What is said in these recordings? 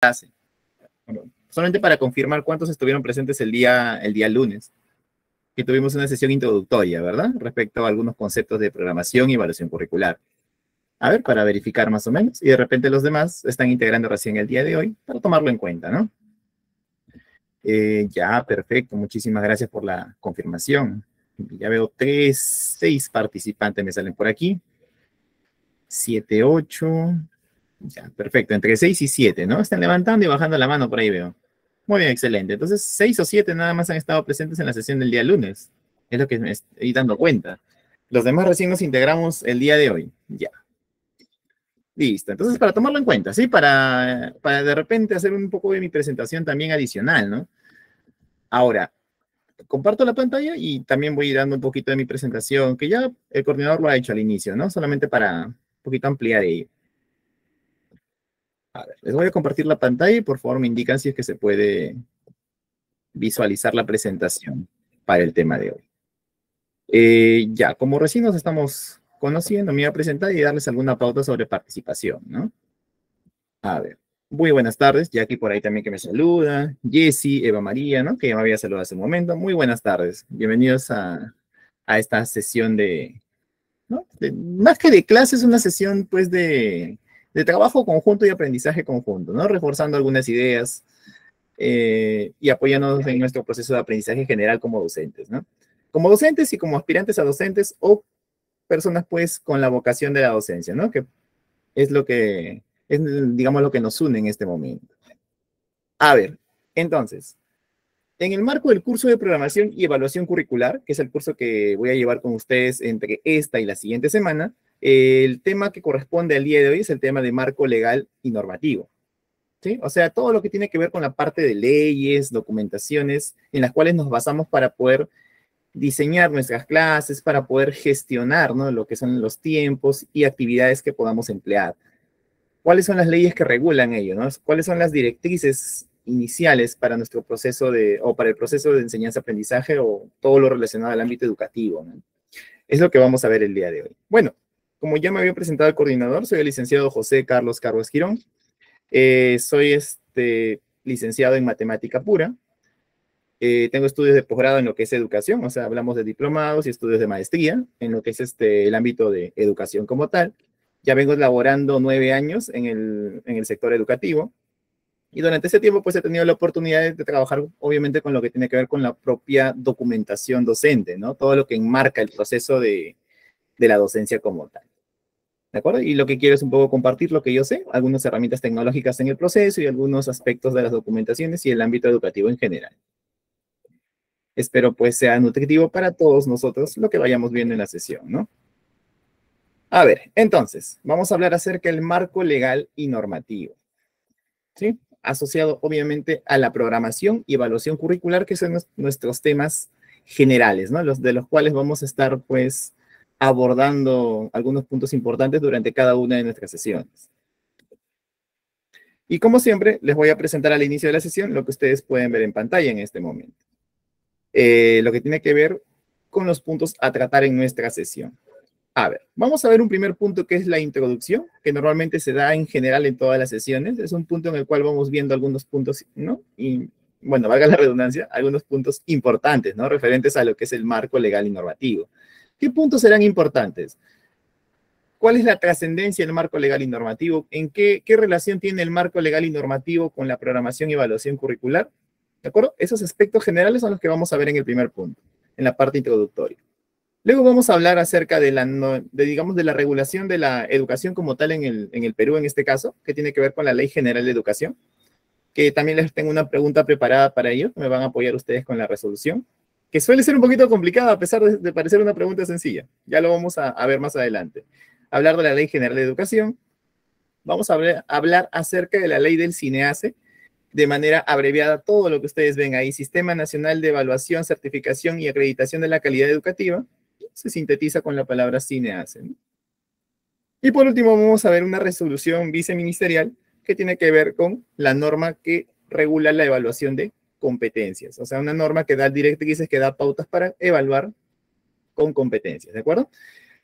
clase. Bueno, solamente para confirmar cuántos estuvieron presentes el día lunes, que tuvimos una sesión introductoria, ¿verdad? Respecto a algunos conceptos de programación y evaluación curricular. A ver, para verificar más o menos. Y de repente los demás están integrando recién el día de hoy para tomarlo en cuenta, ¿no? Ya, perfecto. Muchísimas gracias por la confirmación. Ya veo 6 participantes me salen por aquí. 7, 8. Ya, perfecto. Entre 6 y 7, ¿no? Están levantando y bajando la mano por ahí, veo. Muy bien, excelente. Entonces, 6 o 7 nada más han estado presentes en la sesión del día lunes. Es lo que me estoy dando cuenta. Los demás recién nos integramos el día de hoy. Ya. Listo. Entonces, para tomarlo en cuenta, ¿sí? Para de repente hacer un poco de mi presentación también adicional, ¿no? Ahora, comparto la pantalla y también voy dando un poquito de mi presentación, que ya el coordinador lo ha hecho al inicio, ¿no? Solamente para un poquito ampliar ello. A ver, les voy a compartir la pantalla y por favor me indican si es que se puede visualizar la presentación para el tema de hoy. Ya, como recién nos estamos conociendo, me voy a presentar y darles alguna pauta sobre participación, ¿no? A ver, muy buenas tardes, Jackie por ahí también que me saluda, Jessie, Eva María, ¿no? Que ya me había saludado hace un momento. Muy buenas tardes, bienvenidos a esta sesión de, ¿no? Más que de clase, es una sesión pues de trabajo conjunto y aprendizaje conjunto, ¿no? Reforzando algunas ideas y apoyándonos en nuestro proceso de aprendizaje general como docentes, ¿no? Como docentes y como aspirantes a docentes o personas pues con la vocación de la docencia, ¿no? Que es lo que, es digamos lo que nos une en este momento. A ver, entonces, en el marco del curso de programación y evaluación curricular, que es el curso que voy a llevar con ustedes entre esta y la siguiente semana, el tema que corresponde al día de hoy es el tema de marco legal y normativo. ¿Sí? O sea, todo lo que tiene que ver con la parte de leyes, documentaciones, en las cuales nos basamos para poder diseñar nuestras clases, para poder gestionar, ¿no? Lo que son los tiempos y actividades que podamos emplear. ¿Cuáles son las leyes que regulan ello, ¿no? ¿Cuáles son las directrices iniciales para nuestro proceso o para el proceso de enseñanza-aprendizaje o todo lo relacionado al ámbito educativo, ¿no? Es lo que vamos a ver el día de hoy. Bueno, como ya me había presentado el coordinador, soy el licenciado José Carlos Carlos Girón. Soy licenciado en matemática pura. Tengo estudios de posgrado en lo que es educación, o sea, hablamos de diplomados y estudios de maestría en lo que es el ámbito de educación como tal. Ya vengo laborando 9 años en el sector educativo y durante ese tiempo pues he tenido la oportunidad de trabajar obviamente con lo que tiene que ver con la propia documentación docente, ¿no? Todo lo que enmarca el proceso de la docencia como tal. ¿De acuerdo? Y lo que quiero es un poco compartir lo que yo sé, algunas herramientas tecnológicas en el proceso y algunos aspectos de las documentaciones y el ámbito educativo en general. Espero pues sea nutritivo para todos nosotros lo que vayamos viendo en la sesión, ¿no? A ver, entonces, vamos a hablar acerca del marco legal y normativo, ¿sí? Asociado obviamente a la programación y evaluación curricular, que son nuestros temas generales, ¿no? De los cuales vamos a estar pues abordando algunos puntos importantes durante cada una de nuestras sesiones. Y como siempre, les voy a presentar al inicio de la sesión lo que ustedes pueden ver en pantalla en este momento. Lo que tiene que ver con los puntos a tratar en nuestra sesión. A ver, vamos a ver un primer punto que es la introducción, que normalmente se da en general en todas las sesiones. Es un punto en el cual vamos viendo algunos puntos, ¿no? Y, bueno, valga la redundancia, algunos puntos importantes, ¿no? Referentes a lo que es el marco legal y normativo. ¿Qué puntos serán importantes? ¿Cuál es la trascendencia del marco legal y normativo? ¿En qué relación tiene el marco legal y normativo con la programación y evaluación curricular? ¿De acuerdo? Esos aspectos generales son los que vamos a ver en el primer punto, en la parte introductoria. Luego vamos a hablar acerca digamos, de la regulación de la educación como tal en el Perú, en este caso, que tiene que ver con la Ley General de Educación, que también les tengo una pregunta preparada para ello, me van a apoyar ustedes con la resolución, que suele ser un poquito complicada a pesar de parecer una pregunta sencilla. Ya lo vamos a ver más adelante. Hablar de la Ley General de Educación. Vamos a hablar acerca de la Ley del CINEACE, de manera abreviada todo lo que ustedes ven ahí, Sistema Nacional de Evaluación, Certificación y Acreditación de la Calidad Educativa, se sintetiza con la palabra CINEACE, ¿no? Y por último vamos a ver una resolución viceministerial que tiene que ver con la norma que regula la evaluación de competencias, o sea, una norma que da directrices, que da pautas para evaluar con competencias, ¿de acuerdo?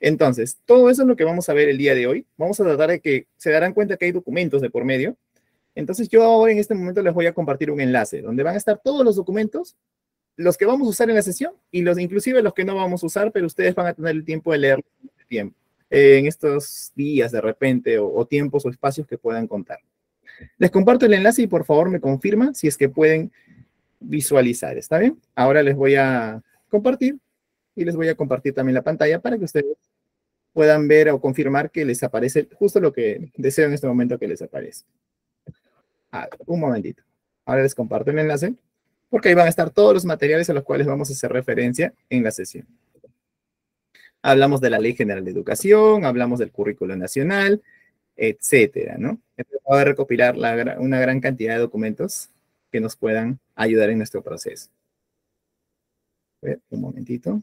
Entonces, todo eso es lo que vamos a ver el día de hoy. Vamos a tratar de que se darán cuenta que hay documentos de por medio. Entonces yo ahora en este momento les voy a compartir un enlace donde van a estar todos los documentos, los que vamos a usar en la sesión y inclusive los que no vamos a usar, pero ustedes van a tener el tiempo de leerlos en estos días de repente o tiempos o espacios que puedan contar. Les comparto el enlace y por favor me confirman si es que pueden visualizar, ¿está bien? Ahora les voy a compartir y les voy a compartir también la pantalla para que ustedes puedan ver o confirmar que les aparece justo lo que deseo en este momento que les aparece. Un momentito. Ahora les comparto el enlace porque ahí van a estar todos los materiales a los cuales vamos a hacer referencia en la sesión. Hablamos de la Ley General de Educación, hablamos del Currículo Nacional, etcétera, ¿no? Voy a recopilar una gran cantidad de documentos que nos puedan ayudar en nuestro proceso. A ver, un momentito.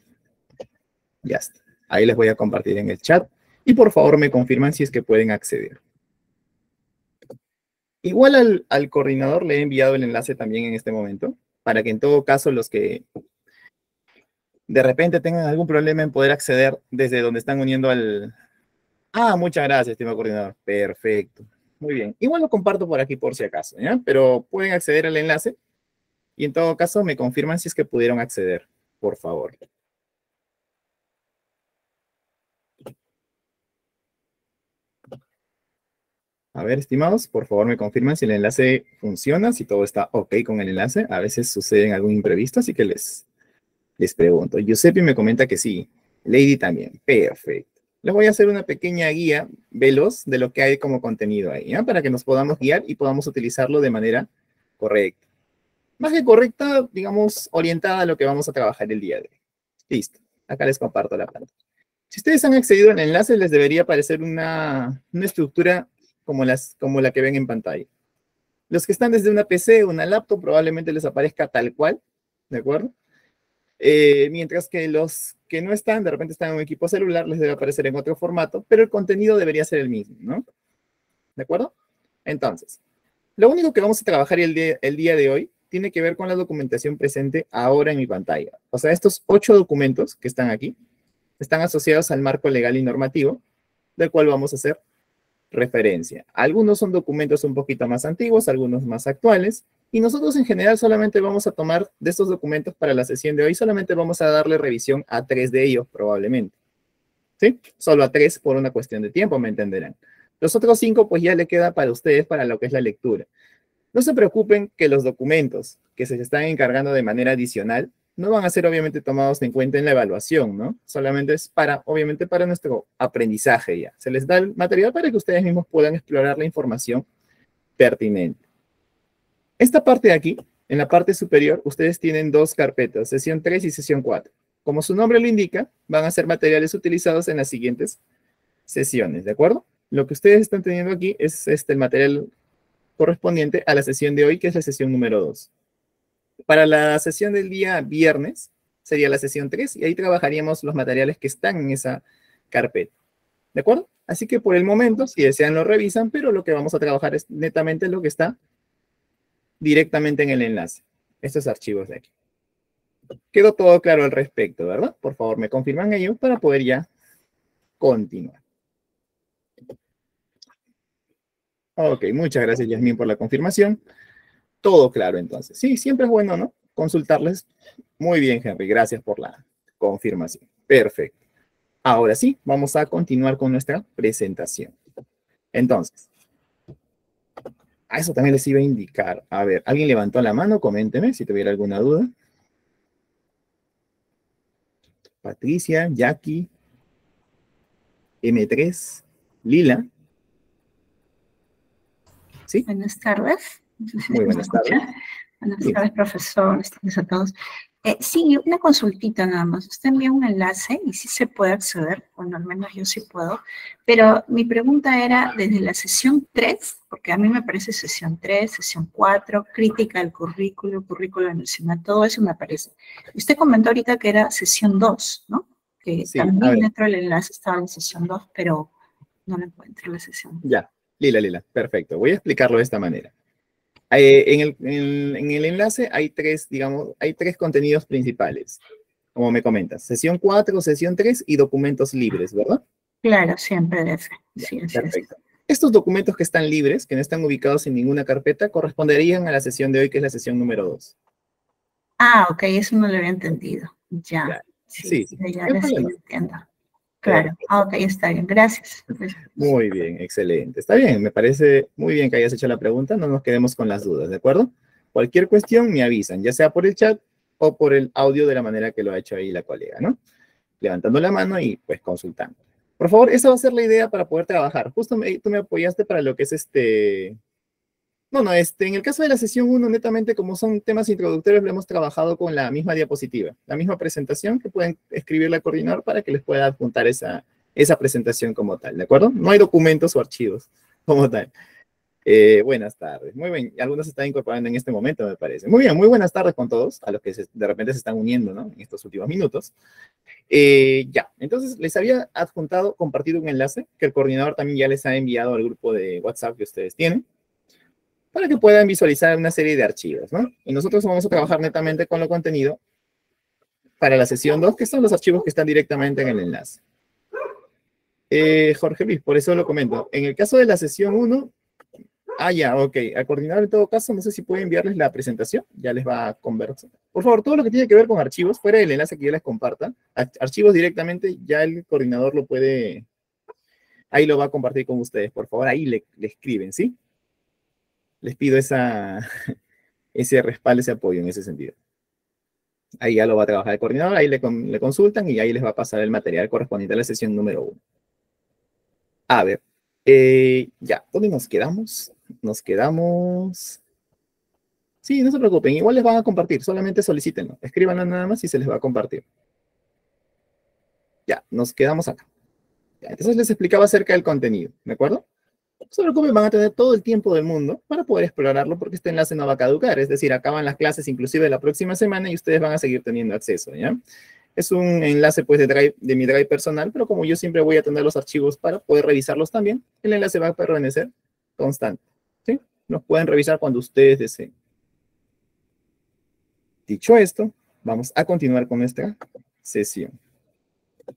Ya está. Ahí les voy a compartir en el chat. Y por favor me confirman si es que pueden acceder. Igual al coordinador le he enviado el enlace también en este momento, para que en todo caso los que de repente tengan algún problema en poder acceder desde donde están uniendo al... muchas gracias, estimado coordinador. Perfecto. Muy bien. Igual lo comparto por aquí por si acaso, ¿ya? Pero pueden acceder al enlace y en todo caso me confirman si es que pudieron acceder, por favor. A ver, estimados, por favor me confirman si el enlace funciona, si todo está ok con el enlace. A veces suceden algún imprevisto, así que les pregunto. Giuseppe me comenta que sí. Lady también. Perfecto. Les voy a hacer una pequeña guía veloz de lo que hay como contenido ahí, ¿ya? Para que nos podamos guiar y podamos utilizarlo de manera correcta. Más que correcta, digamos, orientada a lo que vamos a trabajar el día de hoy. Listo. Acá les comparto la pantalla. Si ustedes han accedido al enlace, les debería aparecer una estructura como la que ven en pantalla. Los que están desde una PC o una laptop probablemente les aparezca tal cual, ¿de acuerdo? Mientras que los que no están, de repente están en un equipo celular, les debe aparecer en otro formato, pero el contenido debería ser el mismo, ¿no? ¿De acuerdo? Entonces, lo único que vamos a trabajar el día de hoy tiene que ver con la documentación presente ahora en mi pantalla. O sea, estos 8 documentos que están aquí están asociados al marco legal y normativo, del cual vamos a hacer referencia. Algunos son documentos un poquito más antiguos, algunos más actuales, y nosotros en general solamente vamos a tomar de estos documentos para la sesión de hoy, solamente vamos a darle revisión a 3 de ellos probablemente. ¿Sí? Solo a 3 por una cuestión de tiempo, me entenderán. Los otros 5 pues ya le queda para ustedes para lo que es la lectura. No se preocupen que los documentos que se están encargando de manera adicional no van a ser obviamente tomados en cuenta en la evaluación, ¿no? Solamente es obviamente para nuestro aprendizaje ya. Se les da el material para que ustedes mismos puedan explorar la información pertinente. Esta parte de aquí, en la parte superior, ustedes tienen 2 carpetas, sesión 3 y sesión 4. Como su nombre lo indica, van a ser materiales utilizados en las siguientes sesiones, ¿de acuerdo? Lo que ustedes están teniendo aquí es el material correspondiente a la sesión de hoy, que es la sesión número 2. Para la sesión del día viernes, sería la sesión 3, y ahí trabajaríamos los materiales que están en esa carpeta. ¿De acuerdo? Así que por el momento, si desean, lo revisan, pero lo que vamos a trabajar es netamente lo que está directamente en el enlace. Estos archivos de aquí. Quedó todo claro al respecto, ¿verdad? Por favor, me confirman ello para poder ya continuar. Ok, muchas gracias, Yasmín, por la confirmación. Todo claro, entonces. Sí, siempre es bueno, ¿no? Consultarles. Muy bien, Henry. Gracias por la confirmación. Perfecto. Ahora sí, vamos a continuar con nuestra presentación. Entonces, a eso también les iba a indicar. A ver, ¿alguien levantó la mano? Coménteme si tuviera alguna duda. Patricia, Jackie, M3, Lila. ¿Sí? Buenas tardes. No sé si Muy buenas tardes. Buenas tardes, profesor. Buenas tardes a todos. Sí, una consultita nada más. Usted envía un enlace y sí se puede acceder. Bueno, al menos yo sí puedo. Pero mi pregunta era desde la sesión 3, porque a mí me parece sesión 3, sesión 4, crítica del currículo nacional, todo eso me aparece. Usted comentó ahorita que era sesión 2, ¿no? Que Sí, también dentro del enlace estaba en sesión 2, pero no lo encuentro en la sesión. Ya, Lila, perfecto. Voy a explicarlo de esta manera. En el enlace hay 3, digamos, hay 3 contenidos principales, como me comentas. Sesión 4, sesión 3 y documentos libres, ¿verdad? Claro, siempre de fe. Ya, Sí, así es. perfecto. Estos documentos que están libres, que no están ubicados en ninguna carpeta, corresponderían a la sesión de hoy, que es la sesión número 2. Ah, ok, eso no lo había entendido. Ya, Claro. sí, Sí, no hay ahora sí lo problema. entiendo. Claro, ok, está bien, gracias. Muy bien, excelente. Está bien, me parece muy bien que hayas hecho la pregunta, no nos quedemos con las dudas, ¿de acuerdo? Cualquier cuestión me avisan, ya sea por el chat o por el audio de la manera que lo ha hecho ahí la colega, ¿no? Levantando la mano y pues consultando. Por favor, esa va a ser la idea para poder trabajar. Justo tú me apoyaste para lo que es bueno, en el caso de la sesión 1, netamente, como son temas introductorios, lo hemos trabajado con la misma diapositiva, la misma presentación que pueden escribirle al coordinador para que les pueda adjuntar esa presentación como tal, ¿de acuerdo? No hay documentos o archivos como tal. Buenas tardes. Muy bien, algunos se están incorporando en este momento, me parece. Muy bien, muy buenas tardes con todos, a los que de repente se están uniendo, ¿no? En estos últimos minutos. Ya, entonces les había adjuntado, compartido un enlace que el coordinador también ya les ha enviado al grupo de WhatsApp que ustedes tienen, para que puedan visualizar una serie de archivos, ¿no? Y nosotros vamos a trabajar netamente con lo contenido para la sesión 2, que son los archivos que están directamente en el enlace. Jorge Luis, por eso lo comento. En el caso de la sesión 1, ya, ok. Al coordinador, en todo caso, no sé si puede enviarles la presentación, ya les va a conversar. Por favor, todo lo que tiene que ver con archivos, fuera del enlace que yo les comparta, archivos directamente, ya el coordinador lo puede, ahí lo va a compartir con ustedes. Por favor, ahí le escriben, ¿sí? Les pido ese respaldo, ese apoyo en ese sentido. Ahí ya lo va a trabajar el coordinador, ahí le consultan y ahí les va a pasar el material correspondiente a la sesión número 1. A ver, ya, ¿dónde nos quedamos? Nos quedamos... Sí, no se preocupen, igual les van a compartir, solamente solicítenlo, escríbanlo nada más y se les va a compartir. Ya, nos quedamos acá. Ya, entonces les explicaba acerca del contenido, ¿de acuerdo? No se preocupen, van a tener todo el tiempo del mundo para poder explorarlo porque este enlace no va a caducar, es decir, acaban las clases inclusive la próxima semana y ustedes van a seguir teniendo acceso, ¿ya? Es un enlace pues de mi drive personal, pero como yo siempre voy a tener los archivos para poder revisarlos también, el enlace va a permanecer constante, ¿sí? Los pueden revisar cuando ustedes deseen. Dicho esto, vamos a continuar con nuestra sesión,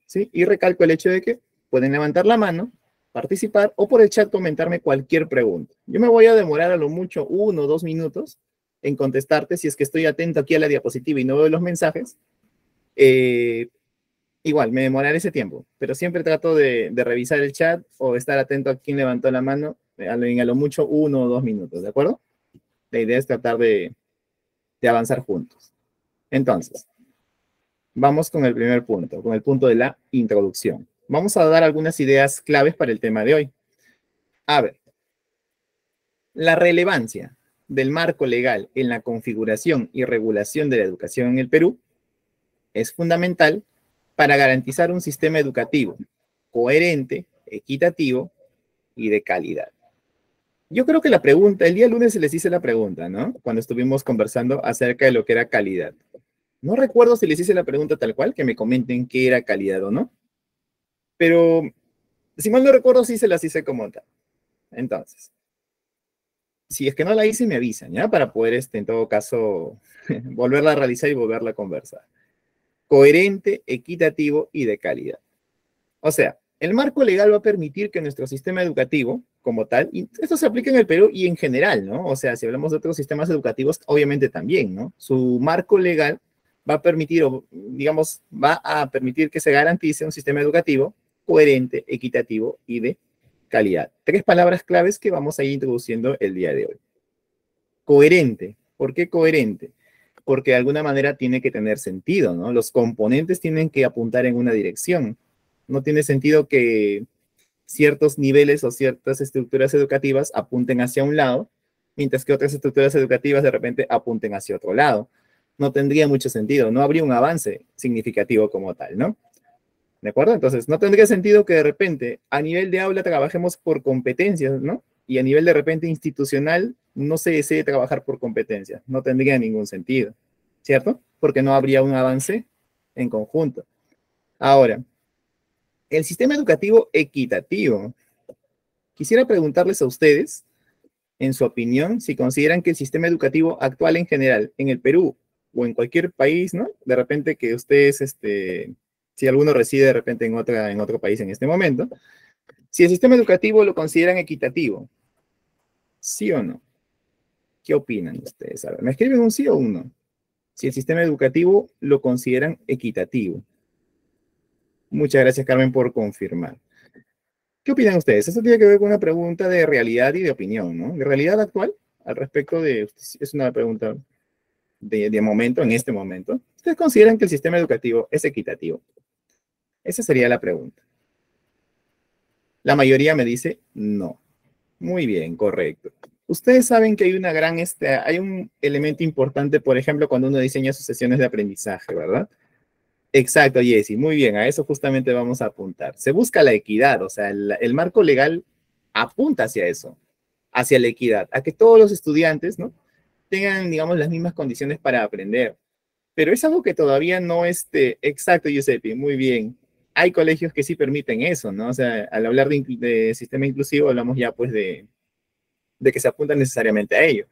¿sí? Y recalco el hecho de que pueden levantar la mano, participar o por el chat comentarme cualquier pregunta. Yo me voy a demorar a lo mucho 1 o 2 minutos en contestarte si es que estoy atento aquí a la diapositiva y no veo los mensajes. Igual, me demoraré ese tiempo, pero siempre trato de revisar el chat o estar atento a quién levantó la mano a lo mucho 1 o 2 minutos, ¿de acuerdo? La idea es tratar de avanzar juntos. Entonces, vamos con el primer punto, con el punto de la introducción. Vamos a dar algunas ideas claves para el tema de hoy. A ver, la relevancia del marco legal en la configuración y regulación de la educación en el Perú es fundamental para garantizar un sistema educativo coherente, equitativo y de calidad. Yo creo que la pregunta, el día lunes se les hice la pregunta, ¿no? Cuando estuvimos conversando acerca de lo que era calidad. No recuerdo si les hice la pregunta tal cual, que me comenten qué era calidad o no, pero si mal no recuerdo, sí se las hice como tal. Entonces, si es que no la hice, me avisan, ¿ya? Para poder, en todo caso, volverla a realizar y volverla a conversar. Coherente, equitativo y de calidad. O sea, el marco legal va a permitir que nuestro sistema educativo, como tal, y esto se aplica en el Perú y en general, ¿no? O sea, si hablamos de otros sistemas educativos, obviamente también, ¿no? Su marco legal va a permitir, o digamos, va a permitir que se garantice un sistema educativo coherente, equitativo y de calidad. 3 palabras claves que vamos a ir introduciendo el día de hoy. Coherente. ¿Por qué coherente? Porque de alguna manera tiene que tener sentido, ¿no? Los componentes tienen que apuntar en una dirección. No tiene sentido que ciertos niveles o ciertas estructuras educativas apunten hacia un lado, mientras que otras estructuras educativas de repente apunten hacia otro lado. No tendría mucho sentido, no habría un avance significativo como tal, ¿no? ¿De acuerdo? Entonces, no tendría sentido que de repente a nivel de aula trabajemos por competencias, ¿no? Y a nivel de repente institucional no se desee trabajar por competencias. No tendría ningún sentido, ¿cierto? Porque no habría un avance en conjunto. Ahora, el sistema educativo equitativo. Quisiera preguntarles a ustedes, en su opinión, si consideran que el sistema educativo actual en general, en el Perú o en cualquier país, ¿no? De repente que ustedes, si alguno reside de repente en otro país en este momento, Si el sistema educativo lo consideran equitativo, ¿sí o no? ¿Qué opinan ustedes? A ver, ¿me escriben un sí o un no? Si el sistema educativo lo consideran equitativo. Muchas gracias, Carmen, por confirmar. ¿Qué opinan ustedes? Esto tiene que ver con una pregunta de realidad y de opinión, ¿no? De realidad actual, al respecto de, es una pregunta de momento, en este momento. ¿Ustedes consideran que el sistema educativo es equitativo? Esa sería la pregunta. La mayoría me dice no. Muy bien, correcto. Ustedes saben que hay una gran, hay un elemento importante, por ejemplo, cuando uno diseña sus sesiones de aprendizaje, ¿verdad? Exacto, Jessy. Muy bien, a eso justamente vamos a apuntar. Se busca la equidad, o sea, el marco legal apunta hacia eso, hacia la equidad, a que todos los estudiantes, ¿no? Tengan, digamos, las mismas condiciones para aprender. Pero es algo que todavía no exacto, Giuseppe, muy bien. Hay colegios que sí permiten eso, ¿no? O sea, al hablar de sistema inclusivo, hablamos ya pues de que se apunta necesariamente a ello.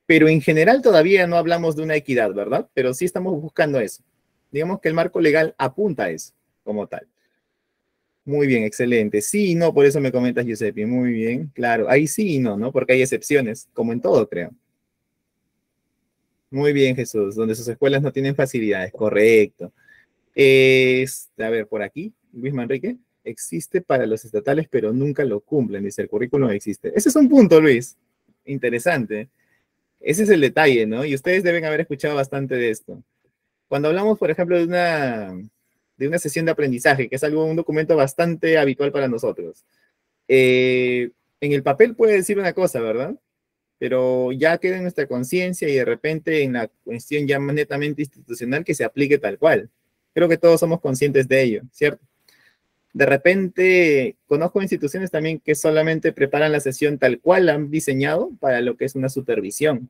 Pero en general todavía no hablamos de una equidad, ¿verdad? Pero sí estamos buscando eso. Digamos que el marco legal apunta a eso, como tal. Muy bien, excelente. Sí y no, por eso me comentas, Giuseppe. Muy bien, claro. Ahí sí y no, ¿no? Porque hay excepciones, como en todo, creo. Muy bien, Jesús. Donde sus escuelas no tienen facilidades, correcto. A ver, por aquí, Luis Manrique, existe para los estatales, pero nunca lo cumplen, dice el currículum existe. Ese es un punto, Luis. Interesante. Ese es el detalle, ¿no? Y ustedes deben haber escuchado bastante de esto. Cuando hablamos, por ejemplo, de una sesión de aprendizaje, que es algo, un documento bastante habitual para nosotros, en el papel puede decir una cosa, ¿verdad? Pero ya queda en nuestra conciencia y de repente en la cuestión ya más netamente institucional que se aplique tal cual. Creo que todos somos conscientes de ello, ¿cierto? De repente, conozco instituciones también que solamente preparan la sesión tal cual la han diseñado para lo que es una supervisión.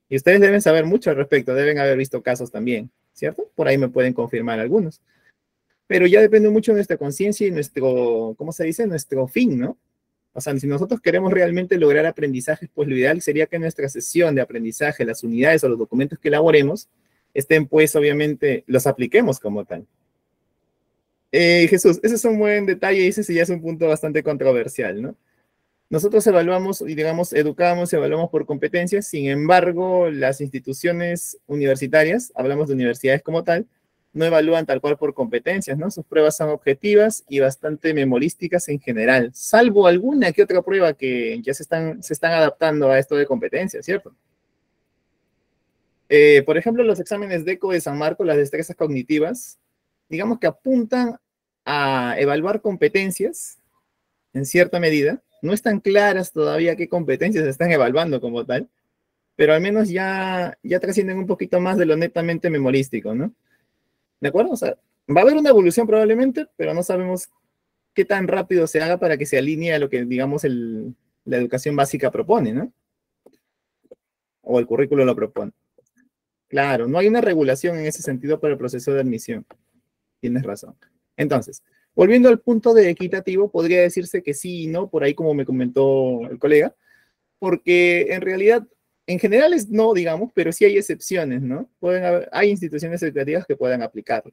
Y ustedes deben saber mucho al respecto, deben haber visto casos también, ¿cierto? Por ahí me pueden confirmar algunos. Pero ya depende mucho de nuestra conciencia y nuestro, ¿cómo se dice? Nuestro fin, ¿no? O sea, si nosotros queremos realmente lograr aprendizajes, pues lo ideal sería que nuestra sesión de aprendizaje, las unidades o los documentos que elaboremos, estén pues obviamente, los apliquemos como tal. Jesús, ese es un buen detalle y ese sí ya es un punto bastante controversial, ¿no? Nosotros evaluamos y, digamos, educamos, evaluamos por competencias, sin embargo, las instituciones universitarias, hablamos de universidades como tal, no evalúan tal cual por competencias, ¿no? Sus pruebas son objetivas y bastante memorísticas en general, salvo alguna que otra prueba que ya se están adaptando a esto de competencias, ¿cierto? Por ejemplo, los exámenes DECO de San Marcos, las destrezas cognitivas, digamos que apuntan a evaluar competencias en cierta medida. No están claras todavía qué competencias se están evaluando como tal, pero al menos ya trascienden un poquito más de lo netamente memorístico, ¿no? ¿De acuerdo? O sea, va a haber una evolución probablemente, pero no sabemos qué tan rápido se haga para que se alinee a lo que, digamos, la educación básica propone, ¿no? O el currículo lo propone. Claro, no hay una regulación en ese sentido para el proceso de admisión. Tienes razón. Entonces, volviendo al punto de equitativo, podría decirse que sí y no, por ahí como me comentó el colega, porque en realidad, en general es no, digamos, pero sí hay excepciones, ¿no? Hay instituciones educativas que puedan aplicarlo.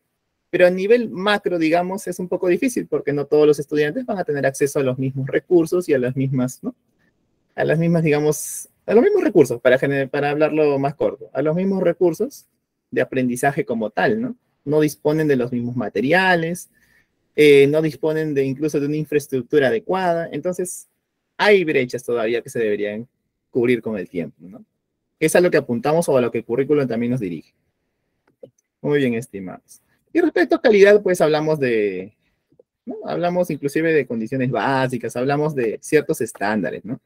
Pero a nivel macro, digamos, es un poco difícil porque no todos los estudiantes van a tener acceso a los mismos recursos y a las mismas, ¿no? A las mismas, digamos, a los mismos recursos, para hablarlo más corto, a los mismos recursos de aprendizaje como tal, ¿no? No disponen de los mismos materiales, no disponen de incluso de una infraestructura adecuada, entonces hay brechas todavía que se deberían cubrir con el tiempo, ¿no? Es a lo que apuntamos o a lo que el currículum también nos dirige. Muy bien, estimados. Y respecto a calidad, pues hablamos ¿no? Hablamos inclusive de condiciones básicas, hablamos de ciertos estándares, ¿no?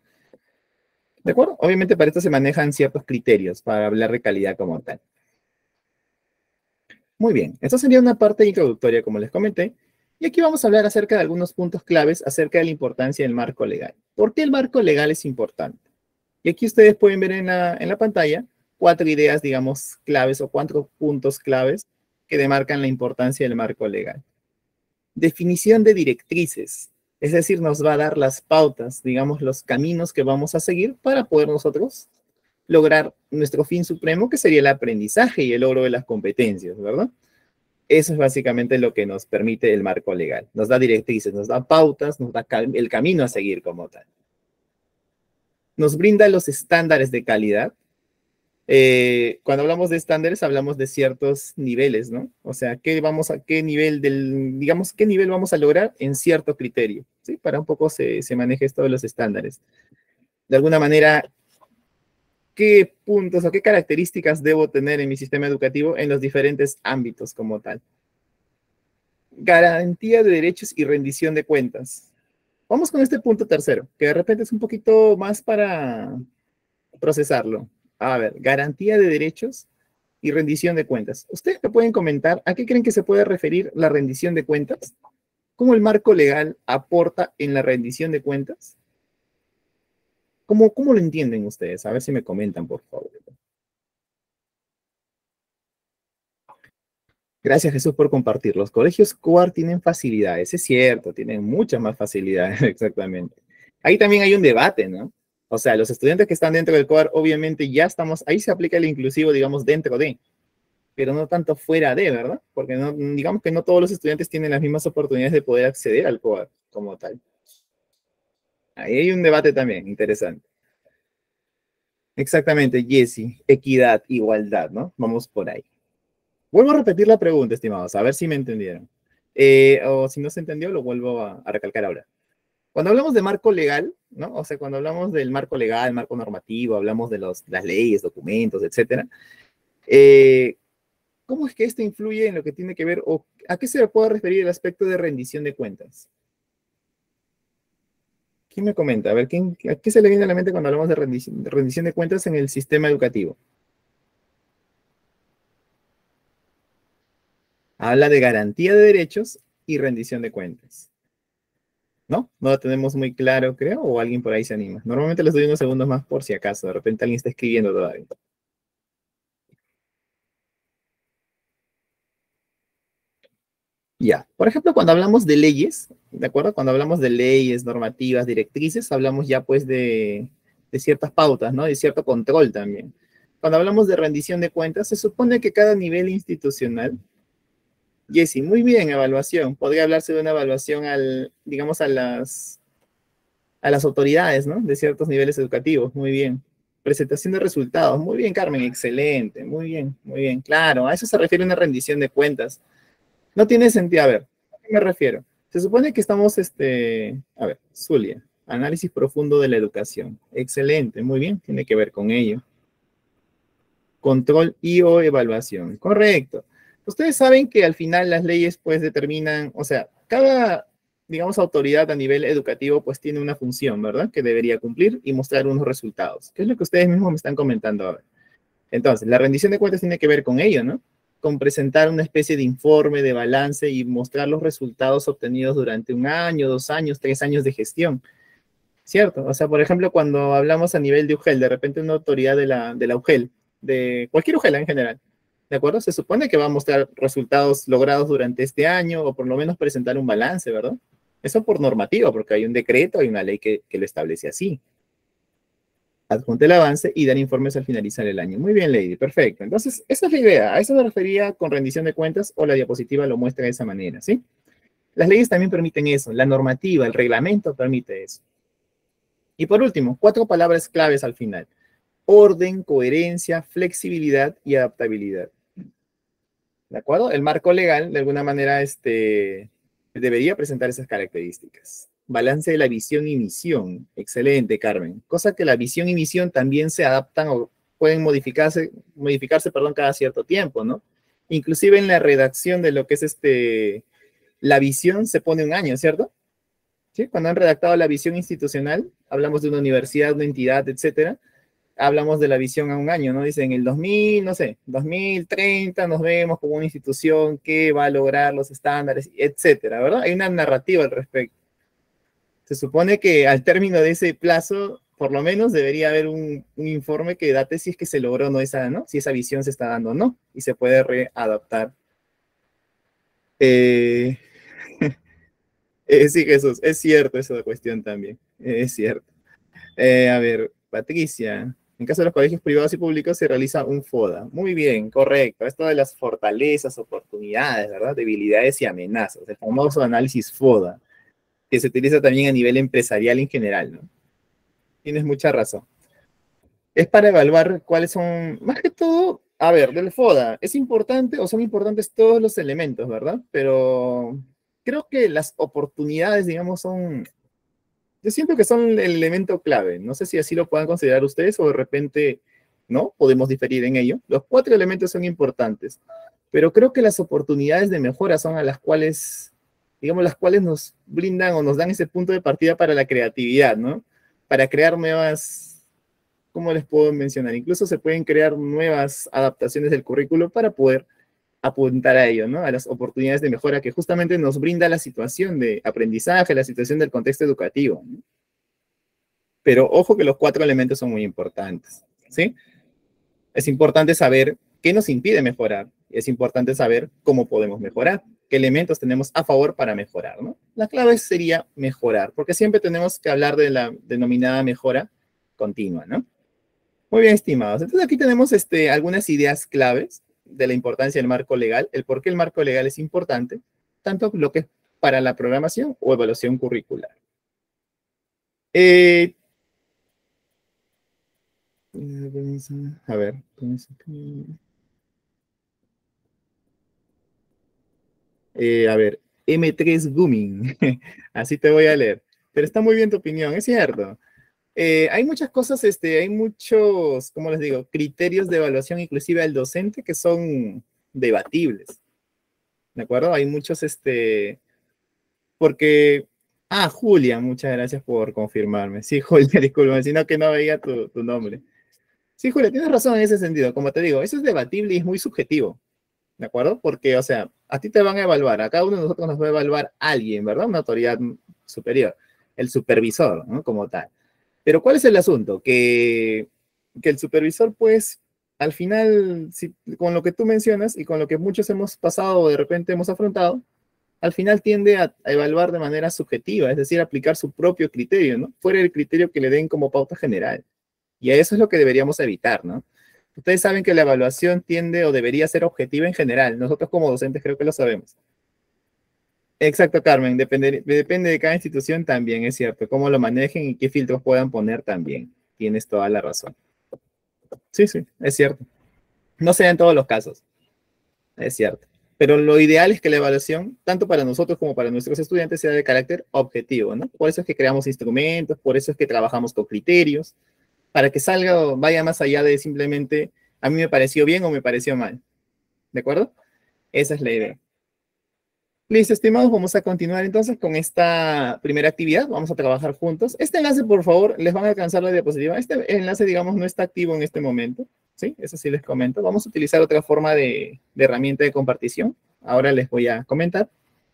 ¿De acuerdo? Obviamente para esto se manejan ciertos criterios para hablar de calidad como tal. Muy bien, esto sería una parte introductoria, como les comenté, y aquí vamos a hablar acerca de algunos puntos claves acerca de la importancia del marco legal. ¿Por qué el marco legal es importante? Y aquí ustedes pueden ver en la pantalla 4 ideas, digamos, claves o 4 puntos claves que demarcan la importancia del marco legal. Definición de directrices, es decir, nos va a dar las pautas, digamos, los caminos que vamos a seguir para poder nosotros lograr nuestro fin supremo, que sería el aprendizaje y el logro de las competencias, ¿verdad? Eso es básicamente lo que nos permite el marco legal. Nos da directrices, nos da pautas, nos da el camino a seguir como tal. Nos brinda los estándares de calidad. Cuando hablamos de estándares, hablamos de ciertos niveles, ¿no? O sea, qué nivel digamos, qué nivel vamos a lograr en cierto criterio, ¿sí? Para un poco se maneja esto de los estándares. De alguna manera, ¿qué puntos o qué características debo tener en mi sistema educativo en los diferentes ámbitos como tal? Garantía de derechos y rendición de cuentas. Vamos con este punto tercero, que de repente es un poquito más para procesarlo. A ver, garantía de derechos y rendición de cuentas. ¿Ustedes me pueden comentar a qué creen que se puede referir la rendición de cuentas? ¿Cómo el marco legal aporta en la rendición de cuentas? ¿Cómo lo entienden ustedes? A ver si me comentan, por favor. Gracias, Jesús, por compartir. Los colegios COAR tienen facilidades, es cierto, tienen muchas más facilidades, exactamente. Ahí también hay un debate, ¿no? O sea, los estudiantes que están dentro del COAR, obviamente ya estamos, ahí se aplica el inclusivo, digamos, dentro de, pero no tanto fuera de, ¿verdad? Porque no, digamos que no todos los estudiantes tienen las mismas oportunidades de poder acceder al COAR como tal. Ahí hay un debate también interesante. Exactamente, Jesse, equidad, igualdad, ¿no? Vamos por ahí. Vuelvo a repetir la pregunta, estimados, a ver si me entendieron. O si no se entendió, lo vuelvo a recalcar ahora. Cuando hablamos de marco legal, ¿no? O sea, cuando hablamos del marco legal, marco normativo, hablamos de las leyes, documentos, etcétera. ¿Cómo es que esto influye en lo que tiene que ver, o a qué se le puede referir el aspecto de rendición de cuentas? ¿Quién me comenta? A ver, ¿a qué se le viene a la mente cuando hablamos de rendición de cuentas en el sistema educativo? Habla de garantía de derechos y rendición de cuentas. ¿No? No lo tenemos muy claro, creo, o alguien por ahí se anima. Normalmente les doy unos segundos más por si acaso, de repente alguien está escribiendo todavía. Ya, por ejemplo, cuando hablamos de leyes, ¿de acuerdo? Cuando hablamos de leyes, normativas, directrices, hablamos ya pues de ciertas pautas, ¿no? De cierto control también. Cuando hablamos de rendición de cuentas, se supone que cada nivel institucional, Jessy, muy bien, evaluación. Podría hablarse de una evaluación digamos, a las autoridades, ¿no? De ciertos niveles educativos, muy bien. Presentación de resultados, muy bien, Carmen, excelente, muy bien, claro, a eso se refiere una rendición de cuentas. No tiene sentido, a ver, ¿a qué me refiero? Se supone que estamos, a ver, Zulia, análisis profundo de la educación, excelente, muy bien, tiene que ver con ello. Control y o evaluación, correcto. Ustedes saben que al final las leyes pues determinan, o sea, cada, digamos, autoridad a nivel educativo pues tiene una función, ¿verdad? Que debería cumplir y mostrar unos resultados, que es lo que ustedes mismos me están comentando ahora. Entonces, la rendición de cuentas tiene que ver con ello, ¿no? Con presentar una especie de informe, de balance y mostrar los resultados obtenidos durante un año, 2 años, 3 años de gestión, ¿cierto? O sea, por ejemplo, cuando hablamos a nivel de UGEL, de repente una autoridad de la UGEL, de cualquier UGEL en general, ¿de acuerdo? Se supone que va a mostrar resultados logrados durante este año o por lo menos presentar un balance, ¿verdad? Eso por normativa, porque hay un decreto, hay una ley que lo establece así. Adjunte el avance y dar informes al finalizar el año. Muy bien, Lady, perfecto. Entonces, esa es la idea. A eso me refería con rendición de cuentas o la diapositiva lo muestra de esa manera, ¿sí? Las leyes también permiten eso. La normativa, el reglamento permite eso. Y por último, 4 palabras claves al final. Orden, coherencia, flexibilidad y adaptabilidad. ¿De acuerdo? El marco legal, de alguna manera, debería presentar esas características. Balance de la visión y misión. Excelente, Carmen. Cosa que la visión y misión también se adaptan o pueden modificarse, perdón, cada cierto tiempo, ¿no? Inclusive en la redacción de lo que es la visión se pone un año, ¿cierto? ¿Sí? Cuando han redactado la visión institucional, hablamos de una universidad, una entidad, etcétera, hablamos de la visión a un año, ¿no? Dicen el 2000, no sé, 2030 nos vemos como una institución que va a lograr los estándares, etcétera, ¿verdad? Hay una narrativa al respecto. Se supone que al término de ese plazo, por lo menos debería haber un informe que date si es que se logró o no esa, ¿no? Si esa visión se está dando o no, y se puede readaptar. Eh, sí, Jesús, es cierto esa cuestión también, es cierto. A ver, Patricia. En caso de los colegios privados y públicos se realiza un FODA. Muy bien, correcto. Esto de las fortalezas, oportunidades, ¿verdad? Debilidades y amenazas. El famoso análisis FODA, que se utiliza también a nivel empresarial en general, ¿no? Tienes mucha razón. Es para evaluar cuáles son, más que todo, a ver, del FODA, es importante o son importantes todos los elementos, ¿verdad? Pero creo que las oportunidades, digamos, son, yo siento que son el elemento clave. No sé si así lo puedan considerar ustedes o de repente, ¿no? Podemos diferir en ello. Los cuatro elementos son importantes, pero creo que las oportunidades de mejora son a las cuales, digamos, las cuales nos brindan o nos dan ese punto de partida para la creatividad, ¿no? Para crear nuevas, ¿cómo les puedo mencionar? Incluso se pueden crear nuevas adaptaciones del currículo para poder apuntar a ello, ¿no? A las oportunidades de mejora que justamente nos brinda la situación de aprendizaje, la situación del contexto educativo, ¿no? Pero ojo que los cuatro elementos son muy importantes, ¿sí? Es importante saber qué nos impide mejorar. Es importante saber cómo podemos mejorar, qué elementos tenemos a favor para mejorar, ¿no? La clave sería mejorar, porque siempre tenemos que hablar de la denominada mejora continua, ¿no? Muy bien, estimados. Entonces aquí tenemos algunas ideas claves de la importancia del marco legal, el por qué el marco legal es importante, tanto lo que es para la programación o evaluación curricular. A ver. A ver, M3 Gumming. Así te voy a leer. Pero está muy bien tu opinión, es cierto. Hay muchas cosas, hay muchos, ¿cómo les digo? Criterios de evaluación inclusive al docente que son debatibles. ¿De acuerdo? Hay muchos, porque... Ah, Julia, muchas gracias por confirmarme. Sí, Julia, disculpa, sino que no veía tu nombre. Sí, Julia, tienes razón en ese sentido. Como te digo, eso es debatible y es muy subjetivo. ¿De acuerdo? Porque, o sea, a ti te van a evaluar, a cada uno de nosotros nos va a evaluar alguien, ¿verdad? Una autoridad superior, el supervisor, ¿no? Como tal. Pero ¿cuál es el asunto? Que el supervisor, pues, al final, si, con lo que tú mencionas y con lo que muchos hemos pasado o de repente hemos afrontado, al final tiende a evaluar de manera subjetiva, es decir, aplicar su propio criterio, ¿no? Fuera del criterio que le den como pauta general. Y a eso es lo que deberíamos evitar, ¿no? Ustedes saben que la evaluación tiende o debería ser objetiva en general. Nosotros como docentes creo que lo sabemos. Exacto, Carmen. Depende de cada institución también, es cierto. Cómo lo manejen y qué filtros puedan poner también. Tienes toda la razón. Sí, sí, es cierto. No sea en todos los casos. Es cierto. Pero lo ideal es que la evaluación, tanto para nosotros como para nuestros estudiantes, sea de carácter objetivo, ¿no? Por eso es que creamos instrumentos, por eso es que trabajamos con criterios, para que salga o vaya más allá de simplemente a mí me pareció bien o me pareció mal. ¿De acuerdo? Esa es la idea. Listo, estimados, vamos a continuar entonces con esta primera actividad. Vamos a trabajar juntos. Este enlace, por favor, les van a alcanzar la diapositiva. Este enlace, digamos, no está activo en este momento. ¿Sí? Eso sí les comento. Vamos a utilizar otra forma de herramienta de compartición. Ahora les voy a comentar.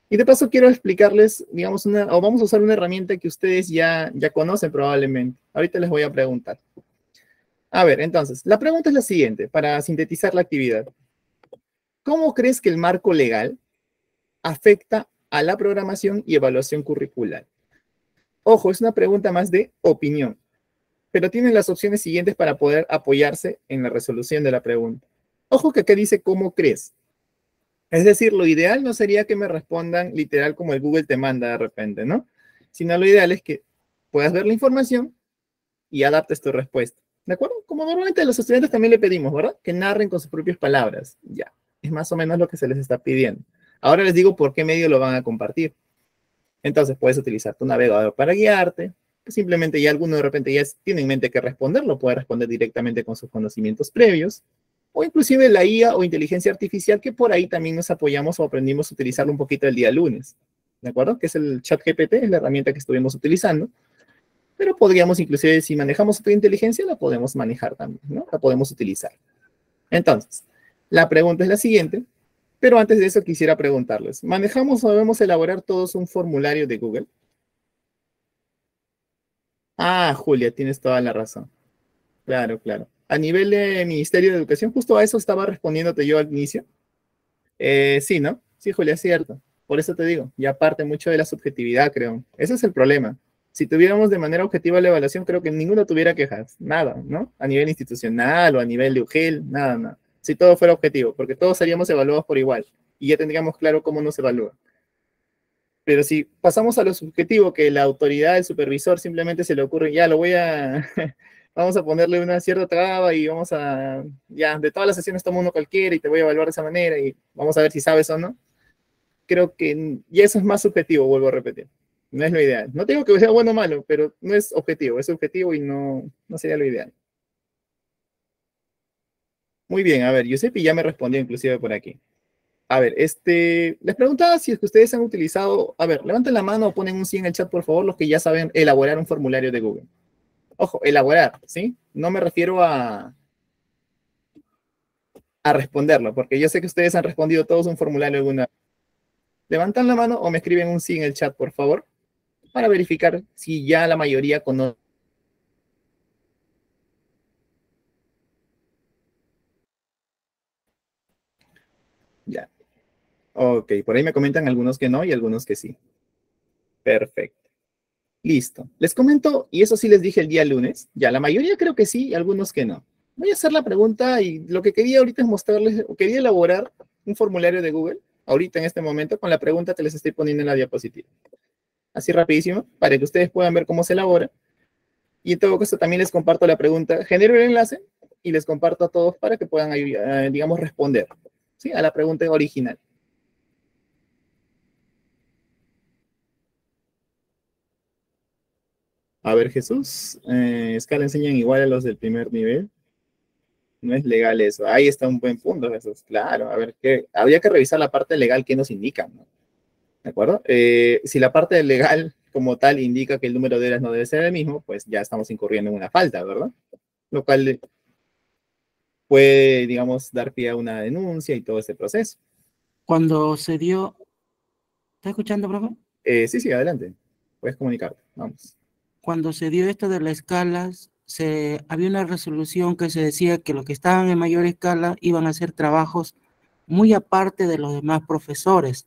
Y de paso quiero explicarles, digamos, o vamos a usar una herramienta que ustedes ya conocen probablemente. Ahorita les voy a preguntar. A ver, entonces, la pregunta es la siguiente, para sintetizar la actividad. ¿Cómo crees que el marco legal afecta a la programación y evaluación curricular? Ojo, es una pregunta más de opinión, pero tienen las opciones siguientes para poder apoyarse en la resolución de la pregunta. Ojo que aquí dice ¿cómo crees? Es decir, lo ideal no sería que me respondan literal como el Google te manda de repente, ¿no? Sino lo ideal es que puedas ver la información y adaptes tu respuesta. ¿De acuerdo? Como normalmente a los estudiantes también le pedimos, ¿verdad? Que narren con sus propias palabras. Ya, es más o menos lo que se les está pidiendo. Ahora les digo por qué medio lo van a compartir. Entonces puedes utilizar tu navegador para guiarte. Simplemente ya alguno de repente ya tiene en mente que responder, lo puede responder directamente con sus conocimientos previos. O inclusive la IA o inteligencia artificial, que por ahí también nos apoyamos o aprendimos a utilizarlo un poquito el día lunes. ¿De acuerdo? Que es el ChatGPT, es la herramienta que estuvimos utilizando. Pero podríamos inclusive, si manejamos otra inteligencia, la podemos manejar también, ¿no? La podemos utilizar. Entonces, la pregunta es la siguiente, pero antes de eso quisiera preguntarles, ¿manejamos o debemos elaborar todos un formulario de Google? Ah, Julia, tienes toda la razón. Claro, claro. A nivel de Ministerio de Educación, justo a eso estaba respondiéndote yo al inicio. Sí, ¿no? Sí, Julia, es cierto. Por eso te digo, ya parte mucho de la subjetividad, creo. Ese es el problema. si tuviéramos de manera objetiva la evaluación, creo que ninguno tuviera quejas, nada, ¿no? A nivel institucional o a nivel de UGEL, nada, nada. Si todo fuera objetivo, porque todos seríamos evaluados por igual y ya tendríamos claro cómo nos evalúa. Pero si pasamos a lo subjetivo, que la autoridad, el supervisor simplemente se le ocurre, ya lo voy a, vamos a ponerle una cierta traba y vamos a, ya, de todas las sesiones tomo uno cualquiera y te voy a evaluar de esa manera y vamos a ver si sabes o no. Creo que, y eso es más subjetivo, vuelvo a repetir. No es lo ideal. No digo que sea bueno o malo, pero no es objetivo, es subjetivo y no sería lo ideal. Muy bien, a ver, Giuseppe ya me respondió inclusive por aquí. A ver, les preguntaba si es que ustedes han utilizado, a ver, levanten la mano o ponen un sí en el chat, por favor, los que ya saben elaborar un formulario de Google. Ojo, elaborar, ¿sí? No me refiero a responderlo, porque yo sé que ustedes han respondido todos un formulario alguna. Levantan la mano o me escriben un sí en el chat, por favor, para verificar si ya la mayoría conoce. Ya. Ok, por ahí me comentan algunos que no y algunos que sí. Perfecto. Listo. Les comento, y eso sí les dije el día lunes, ya la mayoría creo que sí y algunos que no. Voy a hacer la pregunta y lo que quería ahorita es mostrarles, quería elaborar un formulario de Google, ahorita en este momento, con la pregunta que les estoy poniendo en la diapositiva. Así rapidísimo, para que ustedes puedan ver cómo se elabora. Y en todo caso también les comparto la pregunta, genero el enlace y les comparto a todos para que puedan, digamos, responder, ¿sí? A la pregunta original. A ver, Jesús, escala enseñan igual a los del primer nivel. No es legal eso. Ahí está un buen punto, Jesús. Claro, a ver, habría que revisar la parte legal que nos indica, ¿no? ¿De acuerdo? Si la parte legal como tal indica que el número de horas no debe ser el mismo, pues ya estamos incurriendo en una falta, ¿verdad? Lo cual puede, digamos, dar pie a una denuncia y todo ese proceso. Cuando se dio... ¿Está escuchando, profe? Sí, sí, adelante. Puedes comunicarte. Vamos. Cuando se dio esto de las escalas, había una resolución que se decía que los que estaban en mayor escala iban a hacer trabajos muy aparte de los demás profesores.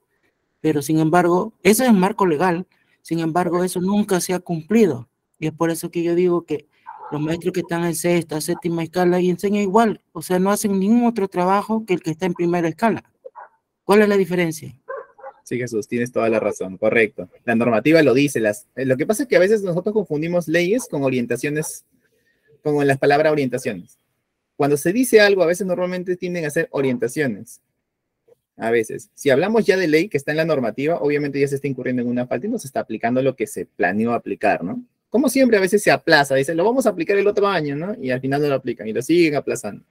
Pero sin embargo, eso es marco legal, sin embargo, eso nunca se ha cumplido. Y es por eso que yo digo que los maestros que están en sexta, séptima escala y enseñan igual, o sea, no hacen ningún otro trabajo que el que está en primera escala. ¿Cuál es la diferencia? Sí, Jesús, tienes toda la razón, correcto. La normativa lo dice. Lo que pasa es que a veces nosotros confundimos leyes con orientaciones, como en las palabras orientaciones. Cuando se dice algo, a veces normalmente tienden a ser orientaciones. A veces. Si hablamos ya de ley que está en la normativa, obviamente ya se está incurriendo en una falta y no se está aplicando lo que se planeó aplicar, ¿no? Como siempre, a veces se aplaza, dice, lo vamos a aplicar el otro año, ¿no? Y al final no lo aplican y lo siguen aplazando.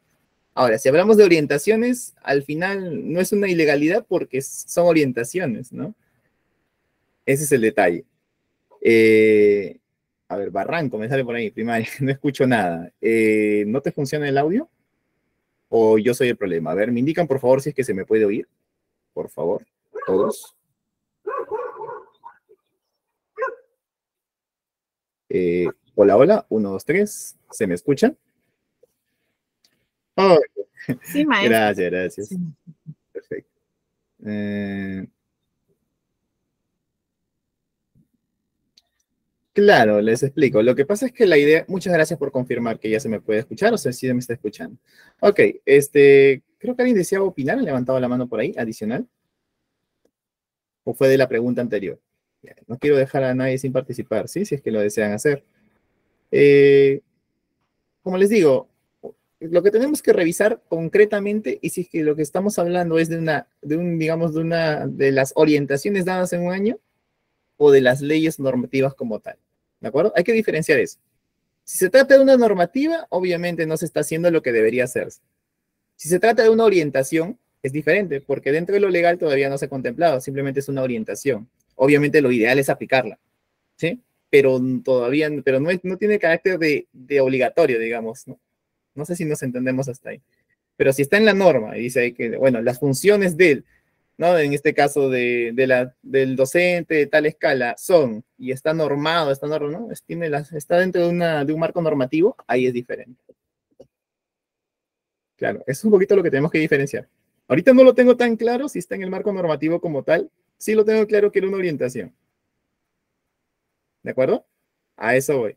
Ahora, si hablamos de orientaciones, al final no es una ilegalidad porque son orientaciones, ¿no? Ese es el detalle. A ver, Barranco, me sale por ahí, primaria, no escucho nada. ¿No te funciona el audio? ¿O yo soy el problema? A ver, me indican por favor si es que se me puede oír. Por favor, todos. Hola, hola, 1, 2, 3. ¿Se me escucha? Oh, Sí, maestro. gracias, gracias. Sí. Perfecto. Claro, les explico. Lo que pasa es que la idea, muchas gracias por confirmar que ya se me puede escuchar, o sea, sí me está escuchando. Ok, creo que alguien deseaba opinar, han levantado la mano por ahí, adicional. ¿O fue de la pregunta anterior? No quiero dejar a nadie sin participar, ¿sí? Si es que lo desean hacer. Como les digo, lo que tenemos que revisar concretamente, y si es que lo que estamos hablando es digamos, de las orientaciones dadas en un año, o de las leyes normativas como tal. ¿De acuerdo? Hay que diferenciar eso. Si se trata de una normativa, obviamente no se está haciendo lo que debería hacerse. Si se trata de una orientación, es diferente, porque dentro de lo legal todavía no se ha contemplado, simplemente es una orientación. Obviamente lo ideal es aplicarla, ¿sí? Pero todavía, pero no tiene carácter de obligatorio, digamos, ¿no? No sé si nos entendemos hasta ahí. Pero si está en la norma y dice que, bueno, las funciones del, ¿no? En este caso del docente de tal escala son, y está normado, ¿no? Está dentro de un marco normativo, ahí es diferente. Claro, es un poquito lo que tenemos que diferenciar. Ahorita no lo tengo tan claro si está en el marco normativo como tal, sí lo tengo claro que era una orientación. ¿De acuerdo? A eso voy.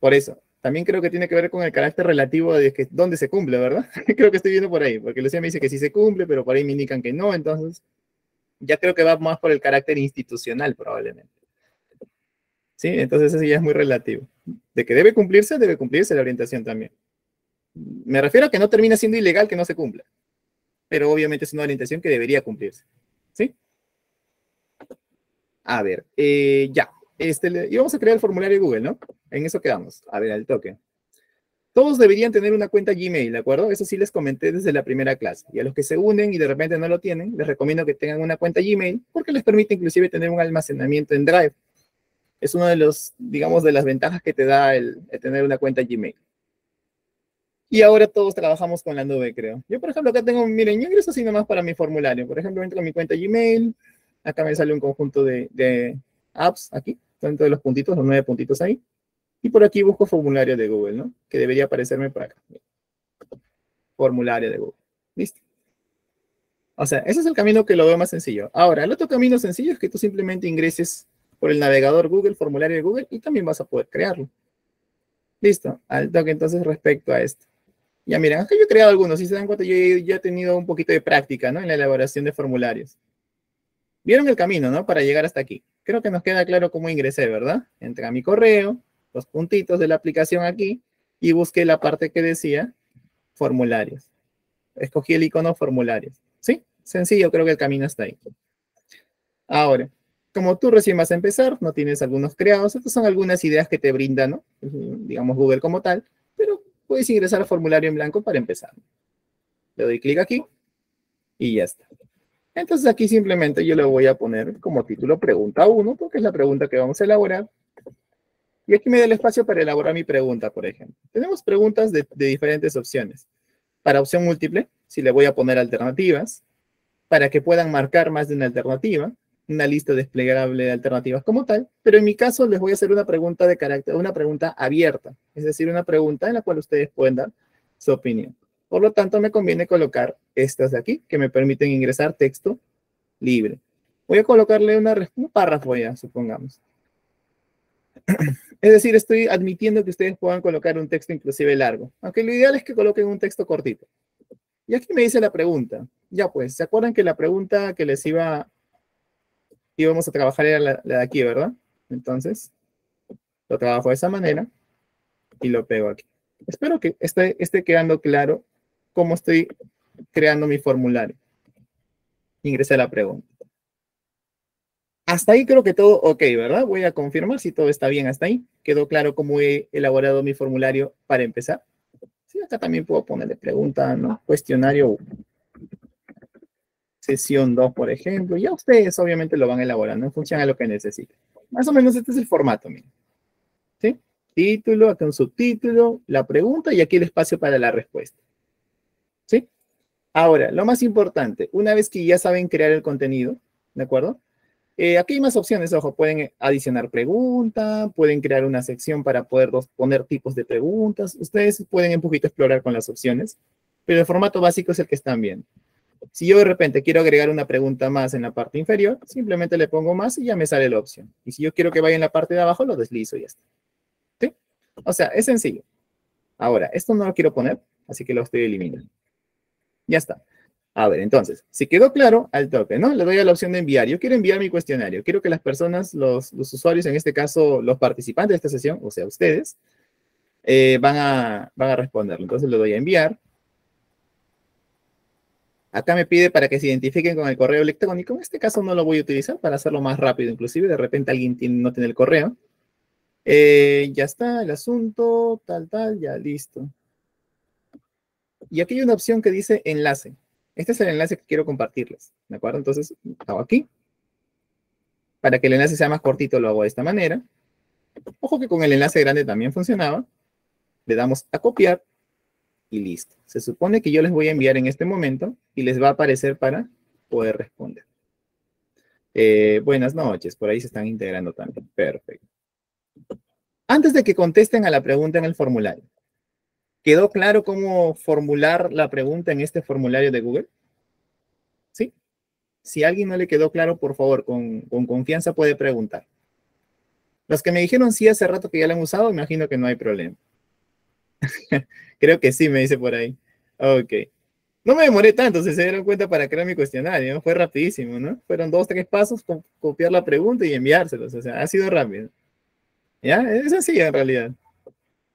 Por eso, también creo que tiene que ver con el carácter relativo de que dónde se cumple, ¿verdad? Creo que estoy viendo por ahí, porque Lucía me dice que sí se cumple, pero por ahí me indican que no, entonces ya creo que va más por el carácter institucional probablemente. ¿Sí? Entonces eso ya es muy relativo. De que debe cumplirse la orientación también. Me refiero a que no termina siendo ilegal que no se cumpla, pero obviamente es una orientación que debería cumplirse. ¿Sí? A ver, ya. Y vamos a crear el formulario de Google, ¿no? En eso quedamos. A ver, al toque. Todos deberían tener una cuenta Gmail, ¿de acuerdo? Eso sí les comenté desde la primera clase. Y a los que se unen y de repente no lo tienen, les recomiendo que tengan una cuenta Gmail porque les permite inclusive tener un almacenamiento en Drive. Es uno de los, digamos, de las ventajas que te da el tener una cuenta Gmail. Y ahora todos trabajamos con la nube, creo. Yo, por ejemplo, acá tengo, miren, yo ingreso así nomás para mi formulario. Por ejemplo, entro a mi cuenta Gmail. Acá me sale un conjunto de apps, aquí. Están todos los puntitos, los 9 puntitos ahí. Y por aquí busco formulario de Google, ¿no? Que debería aparecerme por acá. Formulario de Google. ¿Listo? O sea, ese es el camino que lo veo más sencillo. Ahora, el otro camino sencillo es que tú simplemente ingreses por el navegador Google, formulario de Google, y también vas a poder crearlo. Listo. Al toque entonces respecto a esto. Ya miren, acá yo he creado algunos. Si se dan cuenta, yo ya he tenido un poquito de práctica, ¿no? En la elaboración de formularios. Vieron el camino, ¿no? Para llegar hasta aquí. Creo que nos queda claro cómo ingresé, ¿verdad? Entré a mi correo, los puntitos de la aplicación aquí, y busqué la parte que decía formularios. Escogí el icono formularios. ¿Sí? Sencillo, creo que el camino está ahí. Ahora, como tú recién vas a empezar, no tienes algunos creados, estas son algunas ideas que te brinda, ¿no? Digamos Google como tal, pero puedes ingresar al formulario en blanco para empezar. Le doy clic aquí y ya está. Entonces aquí simplemente yo le voy a poner como título pregunta 1, porque es la pregunta que vamos a elaborar. Y aquí me da el espacio para elaborar mi pregunta, por ejemplo. Tenemos preguntas de diferentes opciones. Para opción múltiple, si le voy a poner alternativas, para que puedan marcar más de una alternativa, una lista desplegable de alternativas como tal, pero en mi caso les voy a hacer una pregunta de carácter, una pregunta abierta, es decir, una pregunta en la cual ustedes pueden dar su opinión. Por lo tanto, me conviene colocar estas de aquí, que me permiten ingresar texto libre. Voy a colocarle un párrafo ya, supongamos. Es decir, estoy admitiendo que ustedes puedan colocar un texto inclusive largo, aunque lo ideal es que coloquen un texto cortito. Y aquí me dice la pregunta. Ya pues, ¿se acuerdan que la pregunta que les íbamos a trabajar era la de aquí, ¿verdad? Entonces, lo trabajo de esa manera y lo pego aquí. Espero que esté quedando claro cómo estoy creando mi formulario. Ingresé la pregunta. Hasta ahí creo que todo ok, ¿verdad? Voy a confirmar si todo está bien hasta ahí. ¿Quedó claro cómo he elaborado mi formulario para empezar? Sí, acá también puedo ponerle pregunta, ¿no? Cuestionario sesión 2, por ejemplo. Ya ustedes obviamente lo van elaborando en función a lo que necesiten. Más o menos este es el formato, miren. ¿Sí? Título, acá un subtítulo, la pregunta y aquí el espacio para la respuesta. ¿Sí? Ahora, lo más importante, una vez que ya saben crear el contenido, ¿de acuerdo? Aquí hay más opciones, ojo, pueden adicionar pregunta, pueden crear una sección para poder poner tipos de preguntas. Ustedes pueden un poquito explorar con las opciones, pero el formato básico es el que están viendo. Si yo de repente quiero agregar una pregunta más en la parte inferior, simplemente le pongo más y ya me sale la opción. Y si yo quiero que vaya en la parte de abajo, lo deslizo y ya está. ¿Sí? O sea, es sencillo. Ahora, esto no lo quiero poner, así que lo estoy eliminando. Ya está. A ver, entonces, si quedó claro, al toque, ¿no? Le doy a la opción de enviar. Yo quiero enviar mi cuestionario. Quiero que las personas, los usuarios, en este caso, los participantes de esta sesión, o sea, ustedes, van a responderlo. Entonces le doy a enviar. Acá me pide para que se identifiquen con el correo electrónico. En este caso no lo voy a utilizar para hacerlo más rápido. Inclusive, de repente alguien no tiene el correo. Ya está el asunto, tal, ya listo. Y aquí hay una opción que dice enlace. Este es el enlace que quiero compartirles, ¿de acuerdo? Entonces, hago aquí. Para que el enlace sea más cortito, lo hago de esta manera. Ojo que con el enlace grande también funcionaba. Le damos a copiar y listo. Se supone que yo les voy a enviar en este momento y les va a aparecer para poder responder. Buenas noches, por ahí se están integrando también. Perfecto. Antes de que contesten a la pregunta en el formulario, ¿quedó claro cómo formular la pregunta en este formulario de Google? ¿Sí? Si a alguien no le quedó claro, por favor, con confianza puede preguntar. Los que me dijeron sí hace rato que ya lo han usado, imagino que no hay problema. Creo que sí, me dice por ahí. Ok. No me demoré tanto, si se dieron cuenta, para crear mi cuestionario, ¿no? Fue rapidísimo, ¿no? Fueron 2, 3 pasos, copiar la pregunta y enviárselos. O sea, ha sido rápido. ¿Ya? Es así en realidad.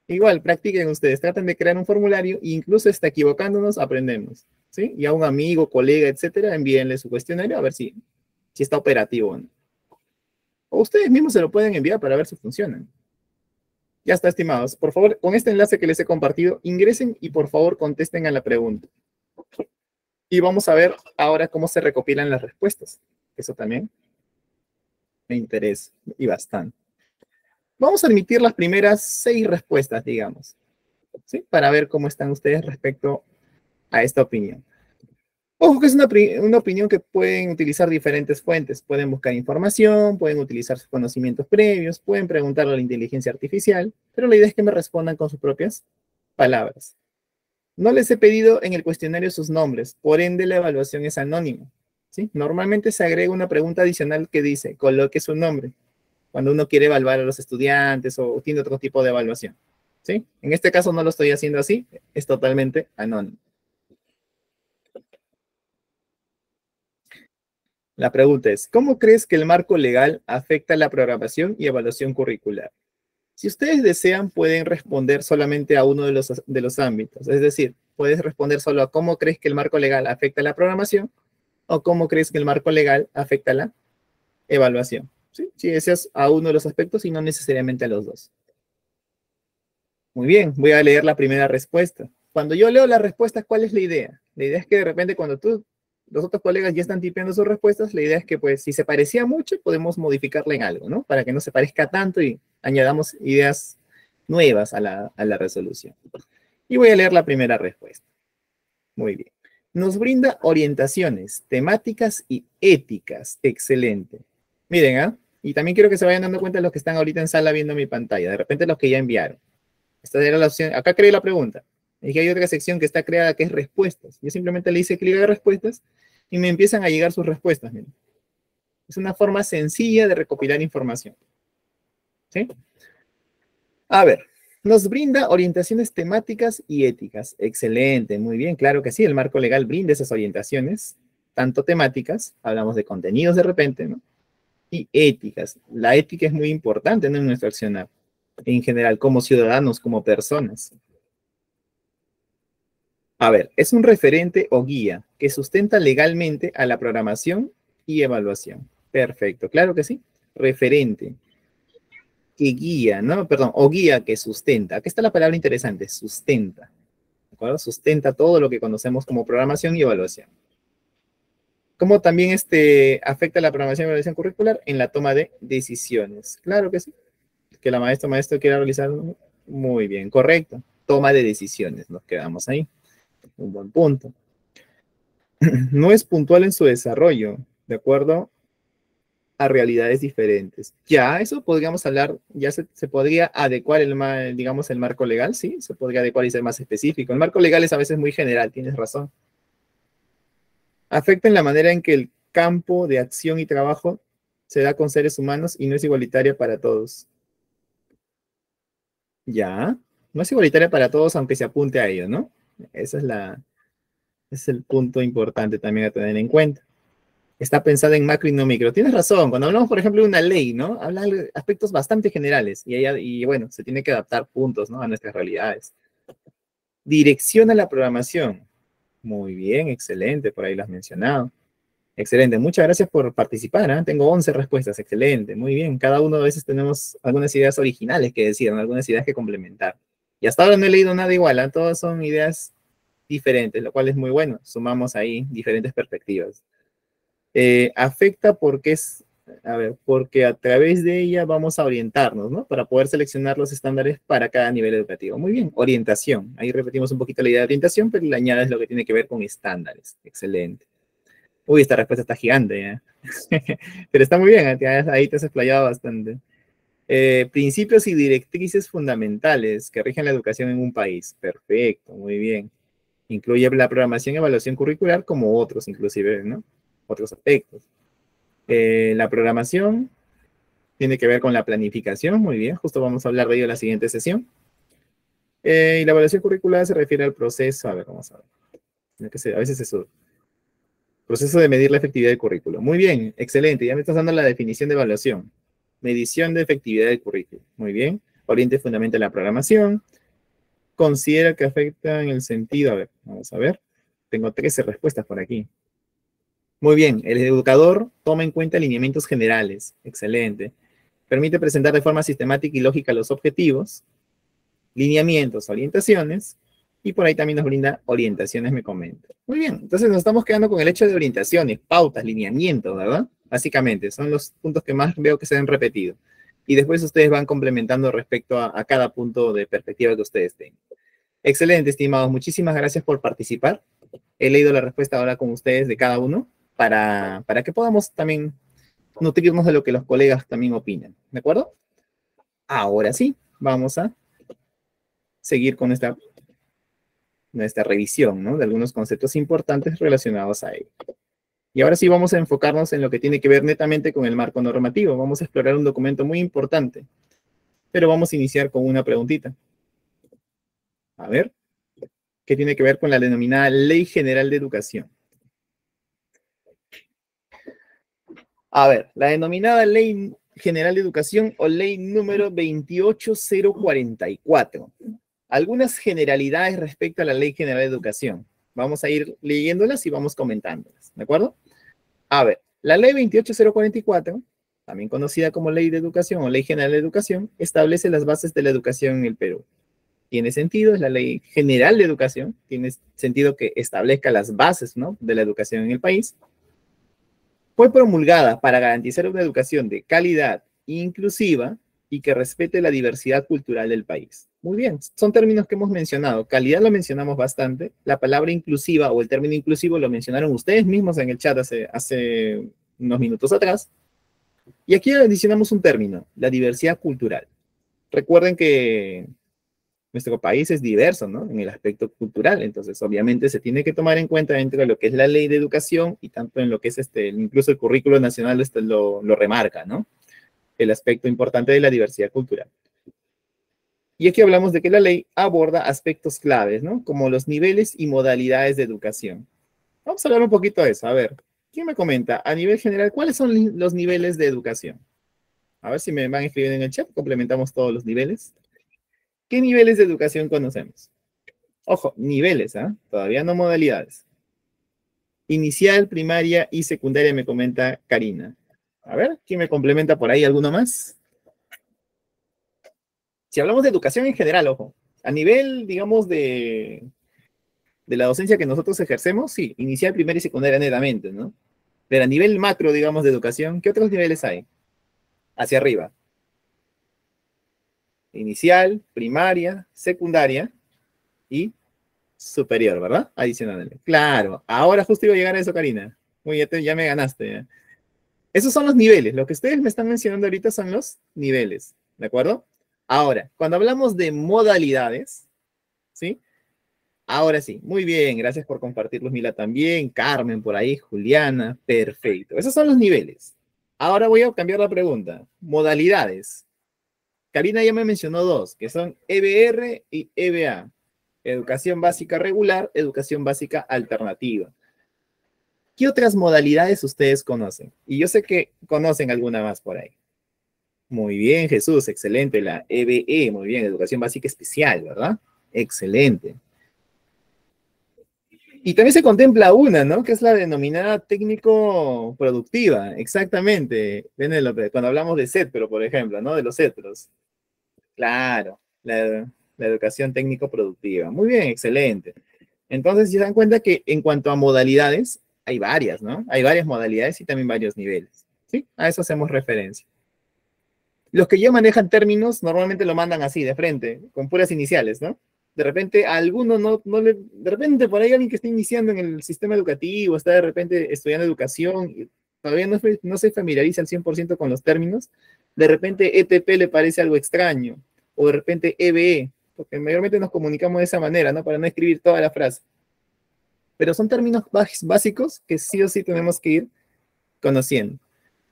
Igual, practiquen ustedes, traten de crear un formulario e incluso hasta equivocándonos aprendemos, ¿sí? Y a un amigo, colega, etcétera, envíenle su cuestionario a ver si está operativo o no. O ustedes mismos se lo pueden enviar para ver si funcionan. Ya está, estimados. Por favor, con este enlace que les he compartido, ingresen y por favor contesten a la pregunta. Y vamos a ver ahora cómo se recopilan las respuestas. Eso también me interesa y bastante. Vamos a admitir las primeras 6 respuestas, digamos, ¿sí? Para ver cómo están ustedes respecto a esta opinión. Ojo que es una opinión que pueden utilizar diferentes fuentes. Pueden buscar información, pueden utilizar sus conocimientos previos, pueden preguntarle a la inteligencia artificial, pero la idea es que me respondan con sus propias palabras. No les he pedido en el cuestionario sus nombres, por ende la evaluación es anónima, ¿sí? Normalmente se agrega una pregunta adicional que dice, coloque su nombre, cuando uno quiere evaluar a los estudiantes o tiene otro tipo de evaluación, ¿sí? En este caso no lo estoy haciendo así, es totalmente anónimo. La pregunta es, ¿cómo crees que el marco legal afecta la programación y evaluación curricular? Si ustedes desean, pueden responder solamente a uno de los ámbitos. Es decir, puedes responder solo a cómo crees que el marco legal afecta la programación o cómo crees que el marco legal afecta la evaluación. ¿Sí? Si deseas a uno de los aspectos y no necesariamente a los dos. Muy bien, voy a leer la primera respuesta. Cuando yo leo la respuesta, ¿cuál es la idea? La idea es que de repente cuando los otros colegas ya están tipeando sus respuestas, la idea es que pues si se parecía mucho, podemos modificarla en algo, ¿no? Para que no se parezca tanto y añadamos ideas nuevas a la resolución. Y voy a leer la primera respuesta. Muy bien. Nos brinda orientaciones temáticas y éticas. Excelente. Miren, ¿ah? Y también quiero que se vayan dando cuenta de los que están ahorita en sala viendo mi pantalla. De repente los que ya enviaron. Esta era la opción. Acá creé la pregunta. Y que hay otra sección que está creada que es respuestas. Yo simplemente le hice clic a respuestas y me empiezan a llegar sus respuestas. Miren. Es una forma sencilla de recopilar información. ¿Sí? A ver, nos brinda orientaciones temáticas y éticas. Excelente, muy bien, claro que sí, el marco legal brinda esas orientaciones, tanto temáticas, hablamos de contenidos de repente, ¿no? Y éticas. La ética es muy importante, ¿no? En nuestro accionar, en general, como ciudadanos, como personas. A ver, es un referente o guía que sustenta legalmente a la programación y evaluación. Perfecto, claro que sí. Referente que guía, ¿no? Perdón, o guía que sustenta. Aquí está la palabra interesante, sustenta. ¿De acuerdo? Sustenta todo lo que conocemos como programación y evaluación. ¿Cómo también afecta la programación y evaluación curricular? En la toma de decisiones. Claro que sí. Que la maestro quiera realizar. Muy bien, correcto. Toma de decisiones, nos quedamos ahí. Un buen punto. No es puntual en su desarrollo, ¿de acuerdo? A realidades diferentes. Ya, eso podríamos hablar, ya se podría adecuar digamos, el marco legal, sí, se podría adecuar y ser más específico. El marco legal es a veces muy general, tienes razón. Afecta en la manera en que el campo de acción y trabajo se da con seres humanos y no es igualitaria para todos. Ya, no es igualitaria para todos, aunque se apunte a ello, ¿no? Ese es el punto importante también a tener en cuenta. Está pensada en macro y no micro. Tienes razón, cuando hablamos, por ejemplo, de una ley, ¿no? Habla de aspectos bastante generales y bueno, se tiene que adaptar puntos, ¿no? A nuestras realidades. Direcciona la programación. Muy bien, excelente, por ahí lo has mencionado. Excelente, muchas gracias por participar, ¿eh? Tengo 11 respuestas, excelente, muy bien. Cada uno a veces tenemos algunas ideas originales que decir, ¿no? Algunas ideas que complementar. Y hasta ahora no he leído nada igual, ¿eh? Todas son ideas diferentes, lo cual es muy bueno. Sumamos ahí diferentes perspectivas. Afecta porque porque a través de ella vamos a orientarnos, ¿no? Para poder seleccionar los estándares para cada nivel educativo. Muy bien, orientación. Ahí repetimos un poquito la idea de orientación, pero le añades lo que tiene que ver con estándares. Excelente. Uy, esta respuesta está gigante, ¿eh? Pero está muy bien, ahí te has explayado bastante. Principios y directrices fundamentales que rigen la educación en un país. Perfecto, muy bien. Incluye la programación y evaluación curricular como otros, inclusive, ¿no? Otros aspectos. La programación Tiene que ver con la planificación, muy bien, justo vamos a hablar de ello en la siguiente sesión. Y la evaluación curricular se refiere al proceso, a ver, vamos a ver. A veces eso. Proceso de medir la efectividad del currículo. Muy bien, excelente, ya me estás dando la definición de evaluación. Medición de efectividad del currículo. Muy bien. Oriente fundamenta la programación. Considera que afecta en el sentido, a ver, vamos a ver. Tengo 13 respuestas por aquí. Muy bien, el educador toma en cuenta lineamientos generales. Excelente. Permite presentar de forma sistemática y lógica los objetivos, lineamientos, orientaciones, y por ahí también nos brinda orientaciones, me comenta. Muy bien, entonces nos estamos quedando con el hecho de orientaciones, pautas, lineamientos, ¿verdad? Básicamente, son los puntos que más veo que se han repetido. Y después ustedes van complementando respecto a cada punto de perspectiva que ustedes tengan. Excelente, estimados. Muchísimas gracias por participar. He leído la respuesta ahora con ustedes de cada uno para que podamos también nutrirnos de lo que los colegas también opinan. ¿De acuerdo? Ahora sí, vamos a seguir con nuestra revisión, ¿no? De algunos conceptos importantes relacionados a ello. Y ahora sí vamos a enfocarnos en lo que tiene que ver netamente con el marco normativo. Vamos a explorar un documento muy importante, pero vamos a iniciar con una preguntita. A ver, ¿qué tiene que ver con la denominada Ley General de Educación? A ver, la denominada Ley General de Educación o Ley número 28044. Algunas generalidades respecto a la Ley General de Educación. Vamos a ir leyéndolas y vamos comentándolas, ¿de acuerdo? A ver, la Ley 28044, también conocida como Ley de Educación o Ley General de Educación, establece las bases de la educación en el Perú. Tiene sentido, es la Ley General de Educación, tiene sentido que establezca las bases, ¿no?, de la educación en el país. Fue promulgada para garantizar una educación de calidad inclusiva y que respete la diversidad cultural del país. Muy bien, son términos que hemos mencionado. Calidad lo mencionamos bastante. La palabra inclusiva o el término inclusivo lo mencionaron ustedes mismos en el chat hace unos minutos atrás. Y aquí adicionamos un término, la diversidad cultural. Recuerden que nuestro país es diverso, ¿no?, en el aspecto cultural. Entonces, obviamente, se tiene que tomar en cuenta dentro de lo que es la ley de educación y tanto en lo que es incluso el currículo nacional lo remarca, ¿no?, el aspecto importante de la diversidad cultural. Y aquí hablamos de que la ley aborda aspectos claves, ¿no?, como los niveles y modalidades de educación. Vamos a hablar un poquito de eso. A ver, ¿quién me comenta a nivel general cuáles son los niveles de educación? A ver si me van a escribir en el chat, complementamos todos los niveles. ¿Qué niveles de educación conocemos? Ojo, niveles, ¿ah? Todavía no modalidades. Inicial, primaria y secundaria, me comenta Karina. A ver, ¿quién me complementa por ahí? ¿Alguno más? Si hablamos de educación en general, ojo, a nivel, digamos, de la docencia que nosotros ejercemos, sí, inicial, primaria y secundaria netamente, ¿no? Pero a nivel macro, digamos, de educación, ¿qué otros niveles hay? Hacia arriba. Inicial, primaria, secundaria y superior, ¿verdad? Adicionalmente. Claro, ahora justo iba a llegar a eso, Karina. Muy bien, ya me ganaste. ¿Eh? Esos son los niveles. Lo que ustedes me están mencionando ahorita son los niveles, ¿de acuerdo? Ahora, cuando hablamos de modalidades, ¿sí? Ahora sí, muy bien, gracias por compartir, Luzmila, también, Carmen por ahí, Juliana, perfecto. Esos son los niveles. Ahora voy a cambiar la pregunta. Modalidades. Karina ya me mencionó dos, que son EBR y EBA. Educación básica regular, educación básica alternativa. ¿Qué otras modalidades ustedes conocen? Y yo sé que conocen alguna más por ahí. Muy bien, Jesús, excelente. La EBE, muy bien, educación básica especial, ¿verdad? Excelente. Y también se contempla una, ¿no?, que es la denominada técnico-productiva, exactamente. Cuando hablamos de CETPRO, por ejemplo, ¿no?, de los CETPROS. Claro, la educación técnico-productiva. Muy bien, excelente. Entonces, se dan cuenta que en cuanto a modalidades, hay varias, ¿no? Hay varias modalidades y también varios niveles, ¿sí? A eso hacemos referencia. Los que ya manejan términos normalmente lo mandan así, de frente, con puras iniciales, ¿no? De repente a alguno de repente por ahí alguien que está iniciando en el sistema educativo, está de repente estudiando educación, y todavía no se familiariza al 100% con los términos, de repente ETP le parece algo extraño, o de repente EBE, porque mayormente nos comunicamos de esa manera, ¿no?, para no escribir toda la frase. Pero son términos básicos que sí o sí tenemos que ir conociendo.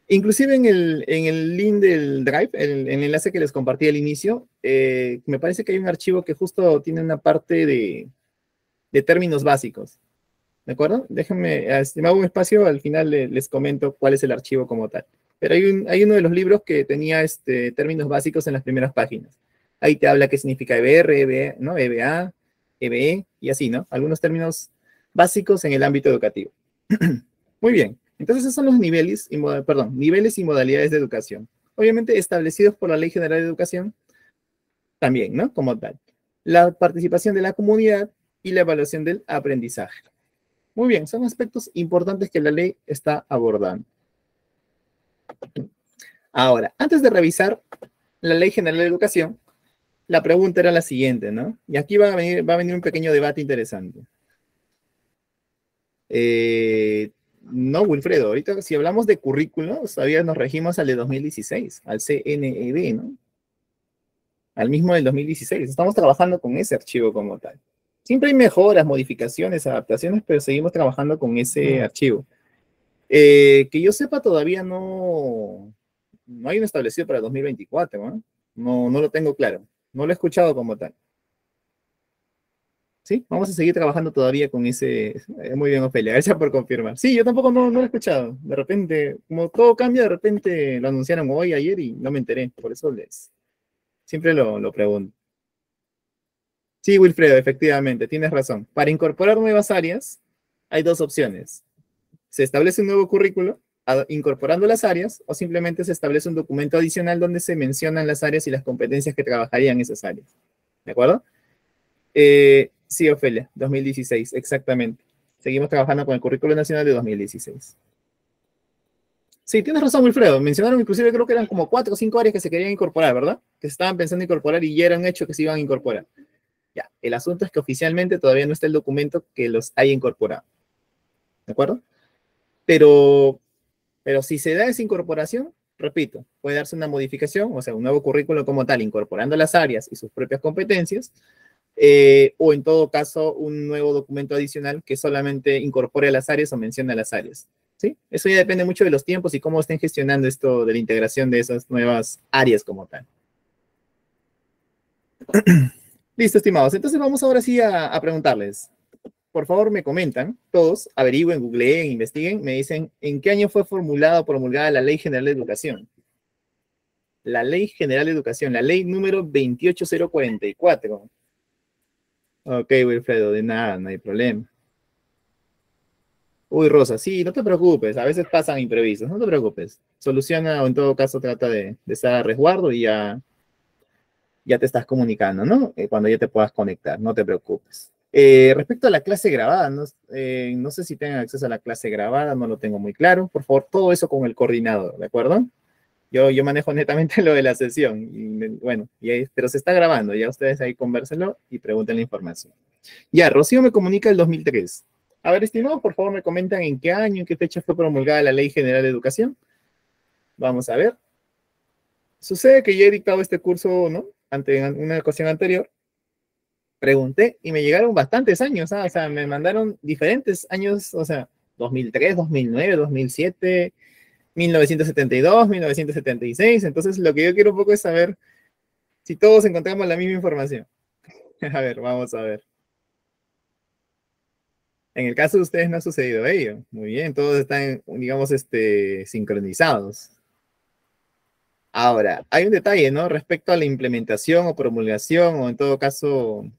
Inclusive en el link del Drive, en el enlace que les compartí al inicio, me parece que hay un archivo que justo tiene una parte de términos básicos. ¿De acuerdo? Déjenme, si me hago un espacio, al final les comento cuál es el archivo como tal. Pero hay uno de los libros que tenía términos básicos en las primeras páginas. Ahí te habla qué significa EBR, EBE, ¿no? EBA, EBE y así, ¿no? Algunos términos básicos en el ámbito educativo. Muy bien. Entonces, esos son los niveles y modalidades de educación. Obviamente establecidos por la Ley General de Educación también, ¿no? Como tal. La participación de la comunidad y la evaluación del aprendizaje. Muy bien, son aspectos importantes que la ley está abordando. Ahora, antes de revisar la Ley General de Educación, la pregunta era la siguiente, ¿no? Y aquí va a venir un pequeño debate interesante. No, Wilfredo, ahorita si hablamos de currículos, todavía nos regimos al de 2016, al CNED, ¿no? Al mismo del 2016. Estamos trabajando con ese archivo como tal. Siempre hay mejoras, modificaciones, adaptaciones, pero seguimos trabajando con ese archivo. Que yo sepa, todavía no hay un establecido para 2024, ¿no? No lo tengo claro. No lo he escuchado como tal. ¿Sí? Vamos a seguir trabajando todavía con ese. Muy bien, Ofelia. Gracias por confirmar. Sí, yo tampoco no lo he escuchado. De repente, como todo cambia, de repente lo anunciaron hoy, ayer y no me enteré. Por eso siempre lo pregunto. Sí, Wilfredo, efectivamente, tienes razón. Para incorporar nuevas áreas, hay dos opciones. Se establece un nuevo currículo incorporando las áreas o simplemente se establece un documento adicional donde se mencionan las áreas y las competencias que trabajarían esas áreas. ¿De acuerdo? Sí, Ofelia, 2016, exactamente. Seguimos trabajando con el Currículo Nacional de 2016. Sí, tienes razón, Wilfredo. Mencionaron inclusive, creo que eran como 4 o 5 áreas que se querían incorporar, ¿verdad? Que se estaban pensando incorporar y ya eran hechos que se iban a incorporar. Ya, el asunto es que oficialmente todavía no está el documento que los haya incorporado. ¿De acuerdo? Pero si se da esa incorporación, repito, puede darse una modificación, o sea, un nuevo currículo como tal, incorporando las áreas y sus propias competencias, o en todo caso, un nuevo documento adicional que solamente incorpore las áreas o mencione las áreas. ¿Sí? Eso ya depende mucho de los tiempos y cómo estén gestionando esto de la integración de esas nuevas áreas como tal. Listo, estimados. Entonces vamos ahora sí a preguntarles. Por favor, me comentan, todos, averigüen, googleen, investiguen, me dicen, ¿en qué año fue formulada o promulgada la Ley General de Educación? La Ley General de Educación, la ley número 28044. Ok, Wilfredo, de nada, no hay problema. Uy, Rosa, sí, no te preocupes, a veces pasan imprevistos, no te preocupes. Soluciona o en todo caso trata de estar a resguardo y ya te estás comunicando, ¿no? Cuando ya te puedas conectar, no te preocupes. Respecto a la clase grabada, no sé si tengan acceso a la clase grabada, no lo tengo muy claro. Por favor, todo eso con el coordinador, ¿de acuerdo? Yo manejo netamente lo de la sesión, y, bueno, pero se está grabando, ya ustedes ahí convérsenlo y pregunten la información. Ya, Rocío me comunica el 2003. A ver, estimados, por favor me comentan en qué año, en qué fecha fue promulgada la Ley General de Educación. Vamos a ver. Sucede que ya he dictado este curso, ¿no? En una ocasión anterior, pregunté y me llegaron bastantes años, ¿ah? O sea, me mandaron diferentes años, o sea, 2003, 2009, 2007, 1972, 1976. Entonces, lo que yo quiero un poco es saber si todos encontramos la misma información. A ver, vamos a ver. En el caso de ustedes no ha sucedido ello. Muy bien, todos están, digamos, sincronizados. Ahora, hay un detalle, ¿no? Respecto a la implementación o promulgación, o en todo caso,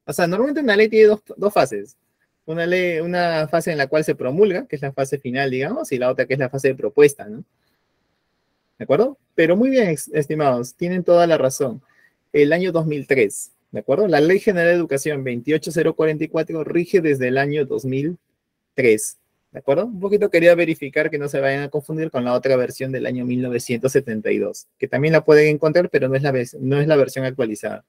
o sea, normalmente una ley tiene dos fases. Una fase en la cual se promulga, que es la fase final, digamos, y la otra que es la fase de propuesta, ¿no? ¿De acuerdo? Pero muy bien, estimados, tienen toda la razón. El año 2003, ¿de acuerdo? La Ley General de Educación 28044 rige desde el año 2003. ¿De acuerdo? Un poquito quería verificar que no se vayan a confundir con la otra versión del año 1972, que también la pueden encontrar, pero no es la versión actualizada.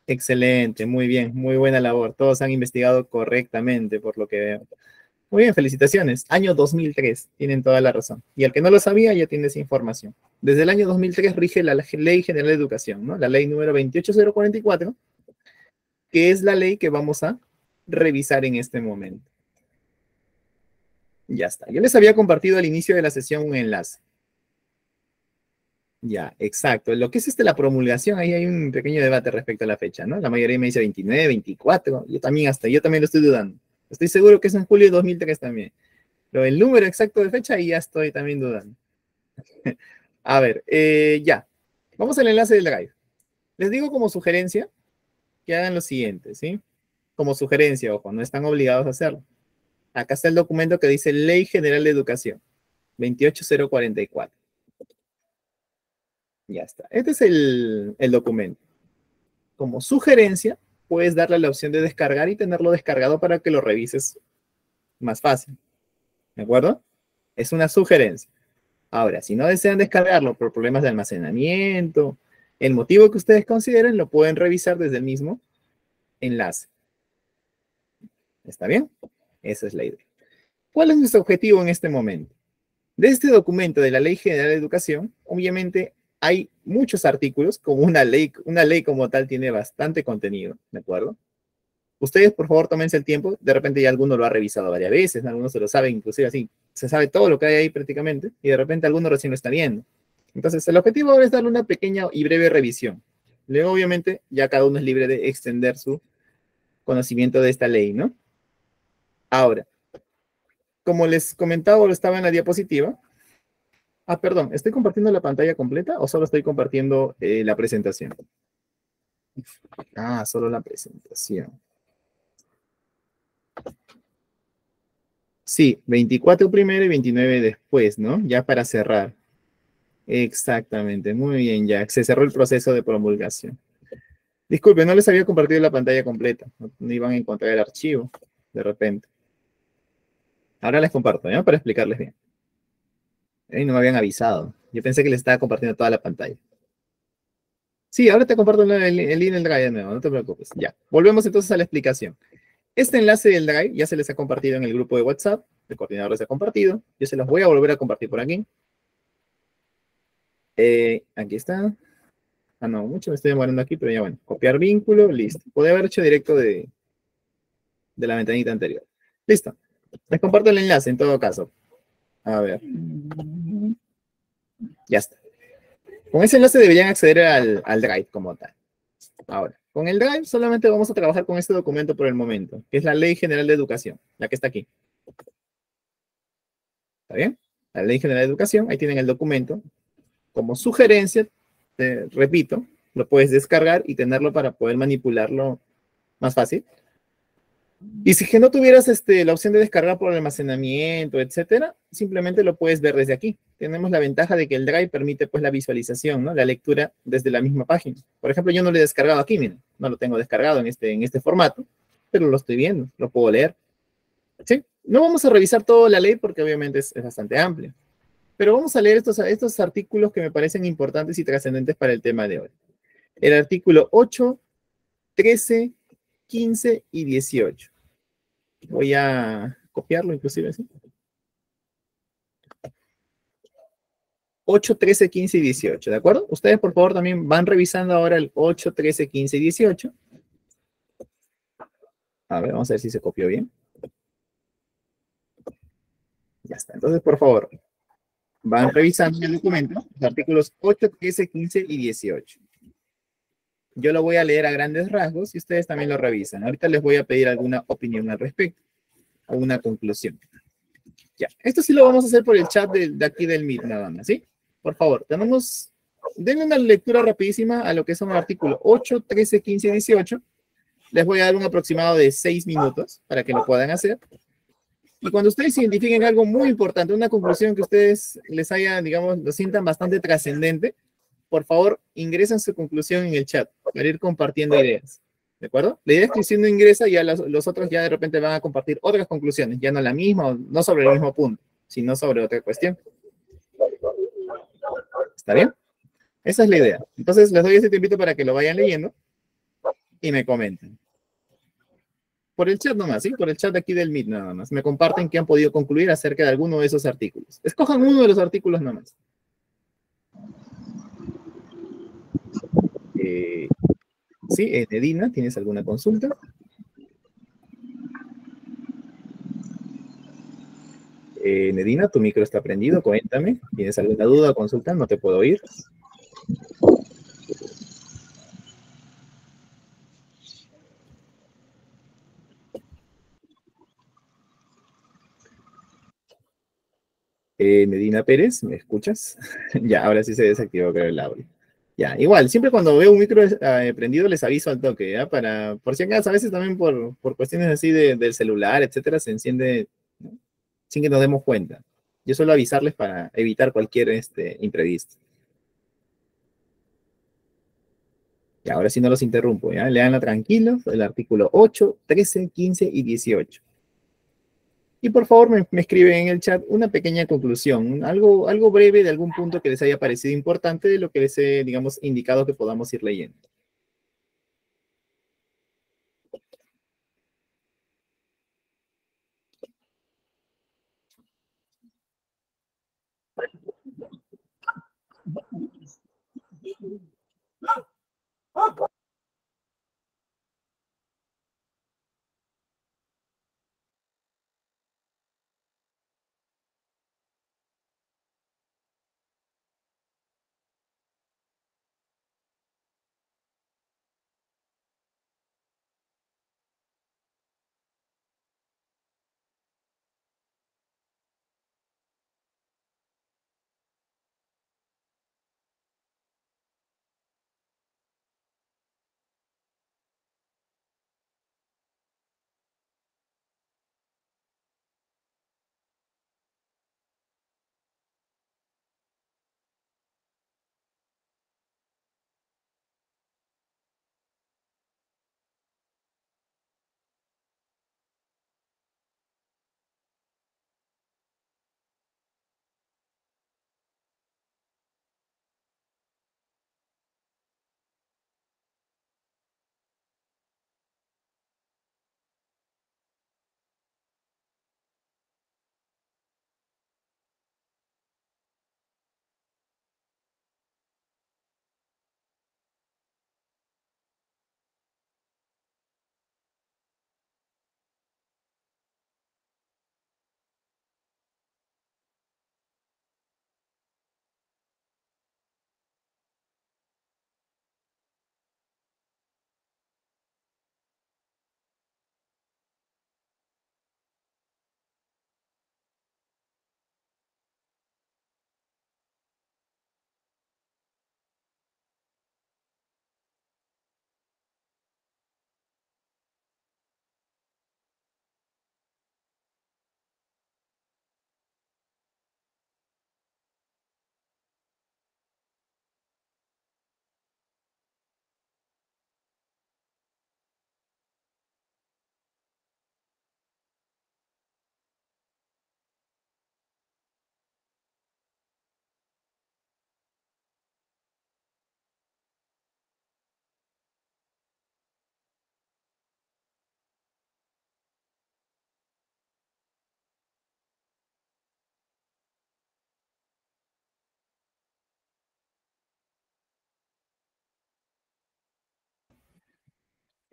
Excelente, muy bien, muy buena labor. Todos han investigado correctamente, por lo que veo. Muy bien, felicitaciones. Año 2003, tienen toda la razón. Y el que no lo sabía ya tiene esa información. Desde el año 2003 rige la Ley General de Educación, ¿no? La ley número 28044, que es la ley que vamos a revisar en este momento. Ya está. Yo les había compartido al inicio de la sesión un enlace. Ya, exacto. Lo que es la promulgación, ahí hay un pequeño debate respecto a la fecha, ¿no? La mayoría me dice 29, 24. Yo también lo estoy dudando. Estoy seguro que es en julio de 2003 también. Pero el número exacto de fecha, ahí ya estoy también dudando. A ver, ya. Vamos al enlace del Drive. Les digo como sugerencia que hagan lo siguiente, ¿sí? Como sugerencia, ojo, no están obligados a hacerlo. Acá está el documento que dice Ley General de Educación, 28044. Ya está. Este es el documento. Como sugerencia, puedes darle la opción de descargar y tenerlo descargado para que lo revises más fácil. ¿De acuerdo? Es una sugerencia. Ahora, si no desean descargarlo por problemas de almacenamiento, el motivo que ustedes consideren, lo pueden revisar desde el mismo enlace. ¿Está bien? Esa es la idea. ¿Cuál es nuestro objetivo en este momento? De este documento de la Ley General de Educación, obviamente hay muchos artículos, como una ley como tal tiene bastante contenido, ¿de acuerdo? Ustedes, por favor, tómense el tiempo, de repente ya alguno lo ha revisado varias veces, algunos se lo saben, inclusive así, se sabe todo lo que hay ahí prácticamente, y de repente alguno recién lo está viendo. Entonces, el objetivo ahora es darle una pequeña y breve revisión. Luego, obviamente, ya cada uno es libre de extender su conocimiento de esta ley, ¿no? Ahora, como les comentaba, lo estaba en la diapositiva. Ah, perdón, ¿estoy compartiendo la pantalla completa o solo estoy compartiendo la presentación? Ah, solo la presentación. Sí, 24 primero y 29 después, ¿no? Ya para cerrar. Exactamente, muy bien, ya. Se cerró el proceso de promulgación. Disculpe, no les había compartido la pantalla completa. No iban a encontrar el archivo, de repente. Ahora les comparto, ¿ya? Para explicarles bien. No me habían avisado. Yo pensé que les estaba compartiendo toda la pantalla. Sí, ahora te comparto el link del Drive de nuevo, no te preocupes. Ya, volvemos entonces a la explicación. Este enlace del Drive ya se les ha compartido en el grupo de WhatsApp. El coordinador les ha compartido. Yo se los voy a volver a compartir por aquí. Aquí está. Ah, no, mucho me estoy demorando aquí, pero ya bueno. Copiar vínculo, listo. Podría haber hecho directo de la ventanita anterior. Listo. Les comparto el enlace en todo caso. A ver. Ya está. Con ese enlace deberían acceder al Drive como tal. Ahora, con el Drive solamente vamos a trabajar con este documento por el momento, que es la Ley General de Educación, la que está aquí. ¿Está bien? La Ley General de Educación, ahí tienen el documento. Como sugerencia, te repito, lo puedes descargar y tenerlo para poder manipularlo más fácil. Y si que no tuvieras la opción de descargar por almacenamiento, etcétera, simplemente lo puedes ver desde aquí. Tenemos la ventaja de que el Drive permite pues la visualización, ¿no? La lectura desde la misma página. Por ejemplo, yo no lo he descargado aquí, miren, no lo tengo descargado en este formato, pero lo estoy viendo, lo puedo leer. ¿Sí? No vamos a revisar toda la ley porque obviamente es bastante amplia, pero vamos a leer estos artículos que me parecen importantes y trascendentes para el tema de hoy. El artículo 8, 13, 15 y 18. Voy a copiarlo inclusive así. 8, 13, 15 y 18, ¿de acuerdo? Ustedes, por favor, también van revisando ahora el 8, 13, 15 y 18. A ver, vamos a ver si se copió bien. Ya está. Entonces, por favor, van revisando el documento, los artículos 8, 13, 15 y 18. Yo lo voy a leer a grandes rasgos y ustedes también lo revisan. Ahorita les voy a pedir alguna opinión al respecto, o una conclusión. Ya, esto sí lo vamos a hacer por el chat de aquí del Meet, nada más, ¿sí? Por favor, denle una lectura rapidísima a lo que son el artículo 8, 13, 15 y 18. Les voy a dar un aproximado de 6 minutos para que lo puedan hacer. Y cuando ustedes identifiquen algo muy importante, una conclusión que ustedes les haya, digamos, lo sientan bastante trascendente, por favor, ingresen su conclusión en el chat para ir compartiendo ideas. ¿De acuerdo? La idea es que si uno ingresa, ya los otros ya de repente van a compartir otras conclusiones, ya no la misma, no sobre el mismo punto, sino sobre otra cuestión. ¿Está bien? Esa es la idea. Entonces, les doy ese tiempito para que lo vayan leyendo y me comenten. Por el chat nomás, ¿sí? Por el chat de aquí del Meet nada más. Me comparten qué han podido concluir acerca de alguno de esos artículos. Escojan uno de los artículos nomás. Sí, Nedina, ¿tienes alguna consulta? Nedina, tu micro está prendido, cuéntame. ¿Tienes alguna duda o consulta? No te puedo oír. Medina Pérez, ¿me escuchas? Ya, ahora sí se desactivó, creo, el audio. Ya, igual, siempre cuando veo un micro prendido les aviso al toque, ¿ya? Por si acaso, a veces también por cuestiones así del celular, etcétera, se enciende, ¿no? Sin que nos demos cuenta. Yo suelo avisarles para evitar cualquier imprevisto. Y ahora sí no los interrumpo, ¿ya? Leanla tranquilos, el artículo 8, 13, 15 y 18. Y por favor me escriben en el chat una pequeña conclusión, algo breve de algún punto que les haya parecido importante de lo que les he, digamos, indicado que podamos ir leyendo.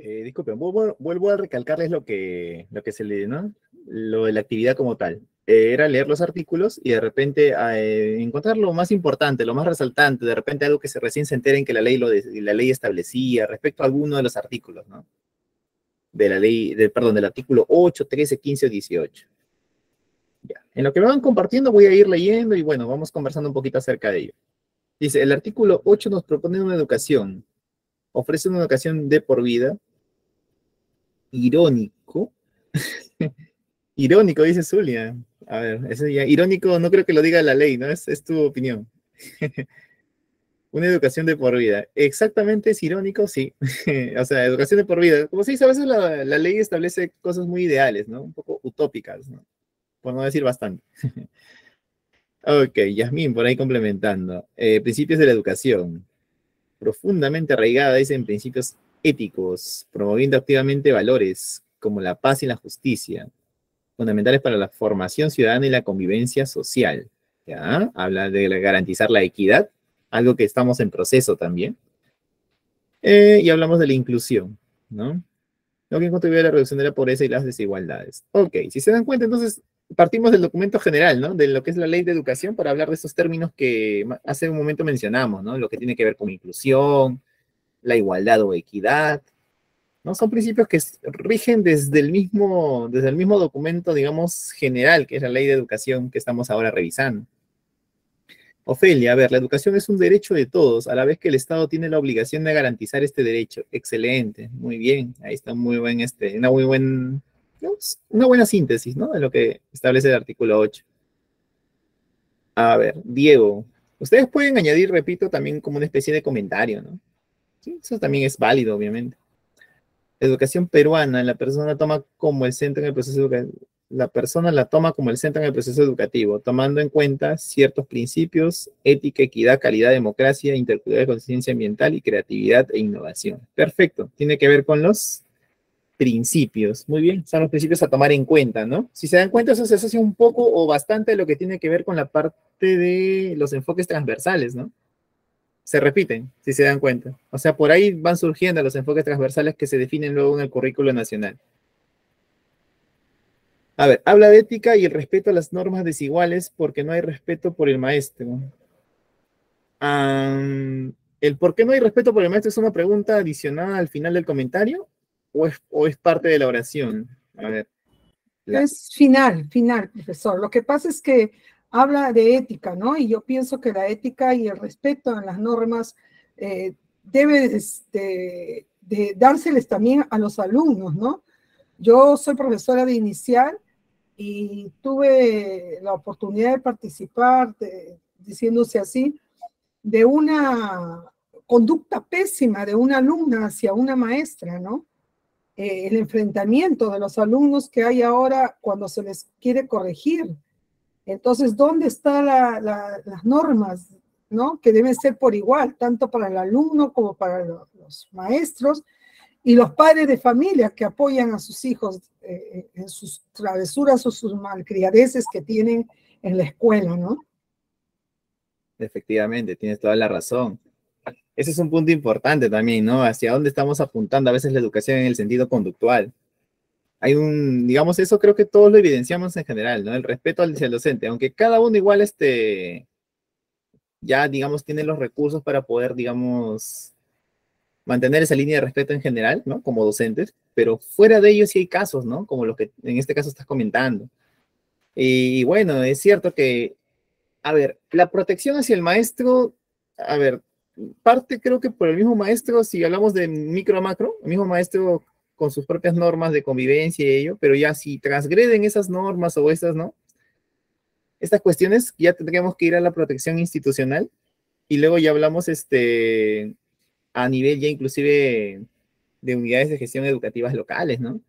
Disculpen, vuelvo a recalcarles lo que se lee, ¿no? Lo de la actividad como tal. Era leer los artículos y de repente encontrar lo más importante, lo más resaltante, de repente algo que recién se enteren que la ley establecía respecto a alguno de los artículos, ¿no? De la ley, perdón, del artículo 8, 13, 15 o 18. Ya. En lo que me van compartiendo voy a ir leyendo y bueno, vamos conversando un poquito acerca de ello. Dice, el artículo 8 nos propone una educación, ofrece una educación de por vida, irónico. Irónico, dice Zulia. A ver, ese ya, irónico no creo que lo diga la ley, ¿no? Es tu opinión. Una educación de por vida. Exactamente es irónico, sí. O sea, educación de por vida. Como se dice, a veces la ley establece cosas muy ideales, ¿no? Un poco utópicas, ¿no? Por no decir bastante. Ok, Yasmín, por ahí complementando. Principios de la educación. Profundamente arraigada, dicen principios éticos, promoviendo activamente valores como la paz y la justicia, fundamentales para la formación ciudadana y la convivencia social. ¿Ya? Habla de garantizar la equidad, algo que estamos en proceso también. Y hablamos de la inclusión, ¿no? Lo que contribuye a la reducción de la pobreza y las desigualdades. Ok, si se dan cuenta, entonces partimos del documento general, ¿no? De lo que es la ley de educación para hablar de estos términos que hace un momento mencionamos, ¿no? Lo que tiene que ver con inclusión, la igualdad o equidad, ¿no? Son principios que rigen desde el mismo documento, digamos, general, que es la Ley de Educación que estamos ahora revisando. Ofelia, a ver, la educación es un derecho de todos, a la vez que el Estado tiene la obligación de garantizar este derecho. Excelente, muy bien, ahí está una buena síntesis, ¿no? De lo que establece el artículo 8. A ver, Diego, ustedes pueden añadir, repito, también como una especie de comentario, ¿no? Sí, eso también es válido, obviamente. Educación peruana, la persona toma como el centro en el proceso educativo. La persona la toma como el centro en el proceso educativo, tomando en cuenta ciertos principios, ética, equidad, calidad, democracia, interculturalidad, conciencia ambiental y creatividad e innovación. Perfecto, tiene que ver con los principios. Muy bien, son los principios a tomar en cuenta, ¿no? Si se dan cuenta, eso se asocia un poco o bastante a lo que tiene que ver con la parte de los enfoques transversales, ¿no? Se repiten, si se dan cuenta. O sea, por ahí van surgiendo los enfoques transversales que se definen luego en el currículo nacional. A ver, habla de ética y el respeto a las normas desiguales porque no hay respeto por el maestro. ¿El por qué no hay respeto por el maestro es una pregunta adicional al final del comentario o es parte de la oración? A ver. Es final, profesor. Lo que pasa es que habla de ética, ¿no? Y yo pienso que la ética y el respeto a las normas debe de dárseles también a los alumnos, ¿no? Yo soy profesora de inicial y tuve la oportunidad de participar, diciéndose así, de una conducta pésima de una alumna hacia una maestra, ¿no? El enfrentamiento de los alumnos que hay ahora cuando se les quiere corregir. Entonces, ¿dónde están las normas, ¿no? Que deben ser por igual, tanto para el alumno como para los maestros y los padres de familia que apoyan a sus hijos en sus travesuras o sus malcriadeces que tienen en la escuela, ¿no? Efectivamente, tienes toda la razón. Ese es un punto importante también, ¿no? Hacia dónde estamos apuntando a veces la educación en el sentido conductual. Hay digamos, eso creo que todos lo evidenciamos en general, ¿no? El respeto hacia el docente, aunque cada uno igual ya, digamos, tiene los recursos para poder, digamos, mantener esa línea de respeto en general, ¿no? Como docentes, pero fuera de ello sí hay casos, ¿no? Como lo que en este caso estás comentando. Y bueno, es cierto que, a ver, la protección hacia el maestro, a ver, parte creo que por el mismo maestro, si hablamos de micro a macro, el mismo maestro con sus propias normas de convivencia y ello, pero ya si transgreden esas normas o esas, ¿no? Estas cuestiones ya tendríamos que ir a la protección institucional y luego ya hablamos a nivel ya inclusive de unidades de gestión educativas locales, ¿no?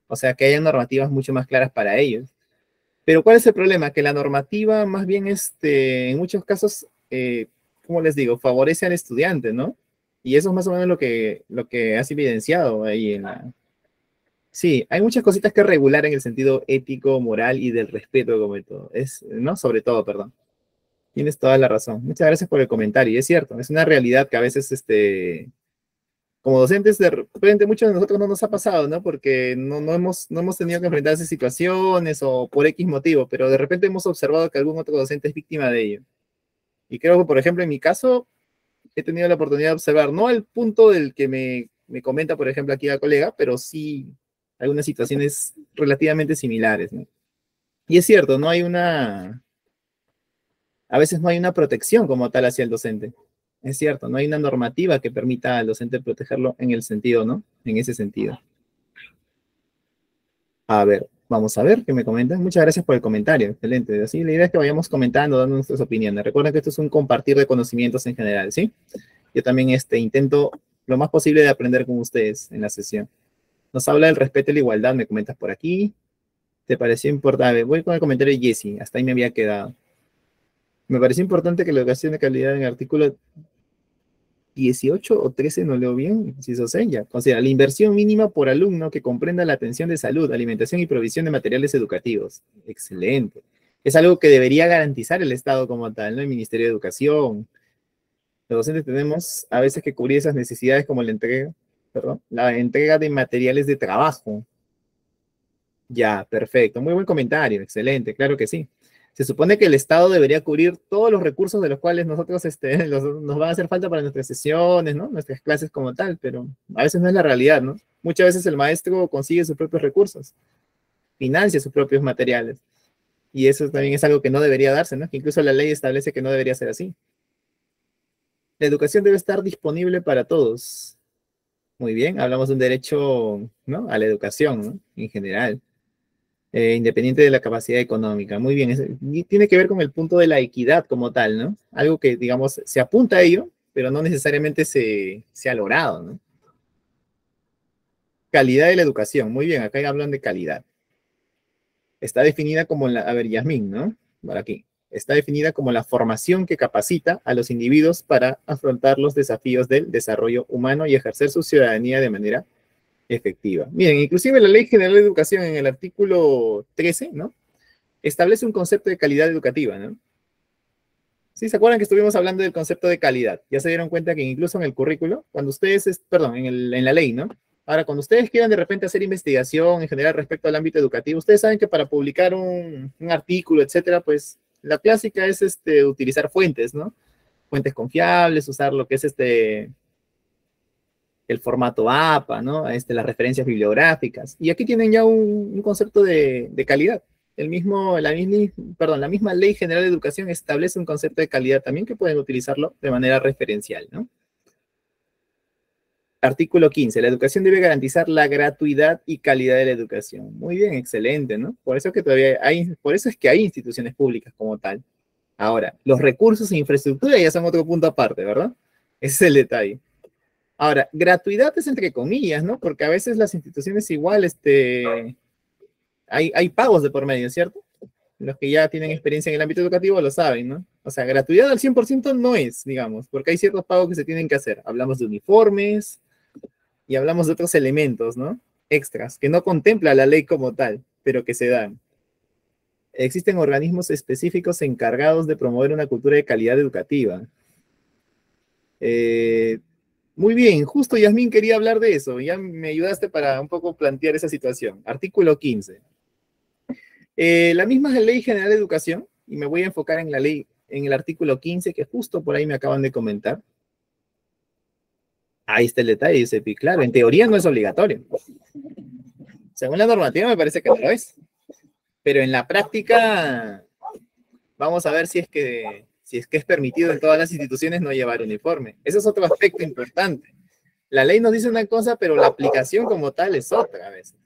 O sea, que haya normativas mucho más claras para ellos. Pero ¿cuál es el problema? Que la normativa más bien, en muchos casos, como les digo, favorece al estudiante, ¿no? Y eso es más o menos lo que has evidenciado ahí en la... Sí, hay muchas cositas que regular en el sentido ético, moral y del respeto, como todo. ¿No? Sobre todo, perdón. Tienes toda la razón. Muchas gracias por el comentario. Y es cierto, es una realidad que a veces, como docentes, de repente muchos de nosotros no nos ha pasado, ¿no? Porque no hemos tenido que enfrentar esas situaciones o por X motivo, pero de repente hemos observado que algún otro docente es víctima de ello. Y creo que, por ejemplo, en mi caso, he tenido la oportunidad de observar, no al punto del que me comenta, por ejemplo, aquí la colega, pero sí algunas situaciones relativamente similares, ¿no? Y es cierto, a veces no hay una protección como tal hacia el docente. Es cierto, no hay una normativa que permita al docente protegerlo en el sentido, ¿no? En ese sentido. A ver, vamos a ver qué me comentan. Muchas gracias por el comentario, excelente. Así, la idea es que vayamos comentando, dando nuestras opiniones. Recuerden que esto es un compartir de conocimientos en general, ¿sí? Yo también intento lo más posible de aprender con ustedes en la sesión. Nos habla del respeto y la igualdad, me comentas por aquí. ¿Te pareció importante? Voy con el comentario de Jesse, hasta ahí me había quedado. Me pareció importante que la educación de calidad en el artículo 18 o 13, no leo bien, si eso sé ya. O sea, la inversión mínima por alumno que comprenda la atención de salud, alimentación y provisión de materiales educativos. Excelente. Es algo que debería garantizar el Estado como tal, ¿no? El Ministerio de Educación. Los docentes tenemos a veces que cubrir esas necesidades como la entrega de materiales de trabajo. Ya, perfecto. Muy buen comentario, excelente, claro que sí. Se supone que el Estado debería cubrir todos los recursos de los cuales nosotros nos van a hacer falta para nuestras sesiones, ¿no? Nuestras clases como tal, pero a veces no es la realidad, ¿no? Muchas veces el maestro consigue sus propios recursos, financia sus propios materiales. Y eso también es algo que no debería darse, ¿no? Que incluso la ley establece que no debería ser así. La educación debe estar disponible para todos. Muy bien, hablamos de un derecho, ¿no? A la educación, ¿no? En general. Independiente de la capacidad económica. Muy bien, y tiene que ver con el punto de la equidad como tal, ¿no? Algo que, digamos, se apunta a ello, pero no necesariamente se ha logrado, ¿no? Calidad de la educación. Muy bien, acá hablan de calidad. Está definida como a ver, Yasmín, ¿no? Por aquí. Está definida como la formación que capacita a los individuos para afrontar los desafíos del desarrollo humano y ejercer su ciudadanía de manera efectiva. Miren, inclusive la Ley General de Educación en el artículo 13, ¿no? Establece un concepto de calidad educativa, ¿no? ¿Sí? ¿Se acuerdan que estuvimos hablando del concepto de calidad? Ya se dieron cuenta que incluso en el currículo, cuando ustedes, perdón, en la ley, ¿no? Ahora, cuando ustedes quieran de repente hacer investigación en general respecto al ámbito educativo, ustedes saben que para publicar un artículo, etcétera, pues la clásica es utilizar fuentes, ¿no? Fuentes confiables, usar lo que es el formato APA, ¿no? Las referencias bibliográficas. Y aquí tienen ya un concepto de calidad. La misma Ley General de Educación establece un concepto de calidad también que pueden utilizarlo de manera referencial, ¿no? Artículo 15. La educación debe garantizar la gratuidad y calidad de la educación. Muy bien, excelente, ¿no? Por eso es que hay instituciones públicas como tal. Ahora, los recursos e infraestructura ya son otro punto aparte, ¿verdad? Ese es el detalle. Ahora, gratuidad es entre comillas, ¿no? Porque a veces las instituciones igual, hay pagos de por medio, ¿cierto? Los que ya tienen experiencia en el ámbito educativo lo saben, ¿no? O sea, gratuidad al 100% no es, digamos, porque hay ciertos pagos que se tienen que hacer. Hablamos de uniformes y hablamos de otros elementos, ¿no? Extras, que no contempla la ley como tal, pero que se dan. Existen organismos específicos encargados de promover una cultura de calidad educativa. Muy bien, justo Yasmín quería hablar de eso. Ya me ayudaste para un poco plantear esa situación. Artículo 15. La misma Ley General de Educación, y me voy a enfocar en el artículo 15, que justo por ahí me acaban de comentar. Ahí está el detalle, dice, claro, en teoría no es obligatorio. Según la normativa me parece que no lo es. Pero en la práctica, vamos a ver si es que es permitido en todas las instituciones no llevar uniforme. Ese es otro aspecto importante. La ley nos dice una cosa, pero la aplicación como tal es otra a veces.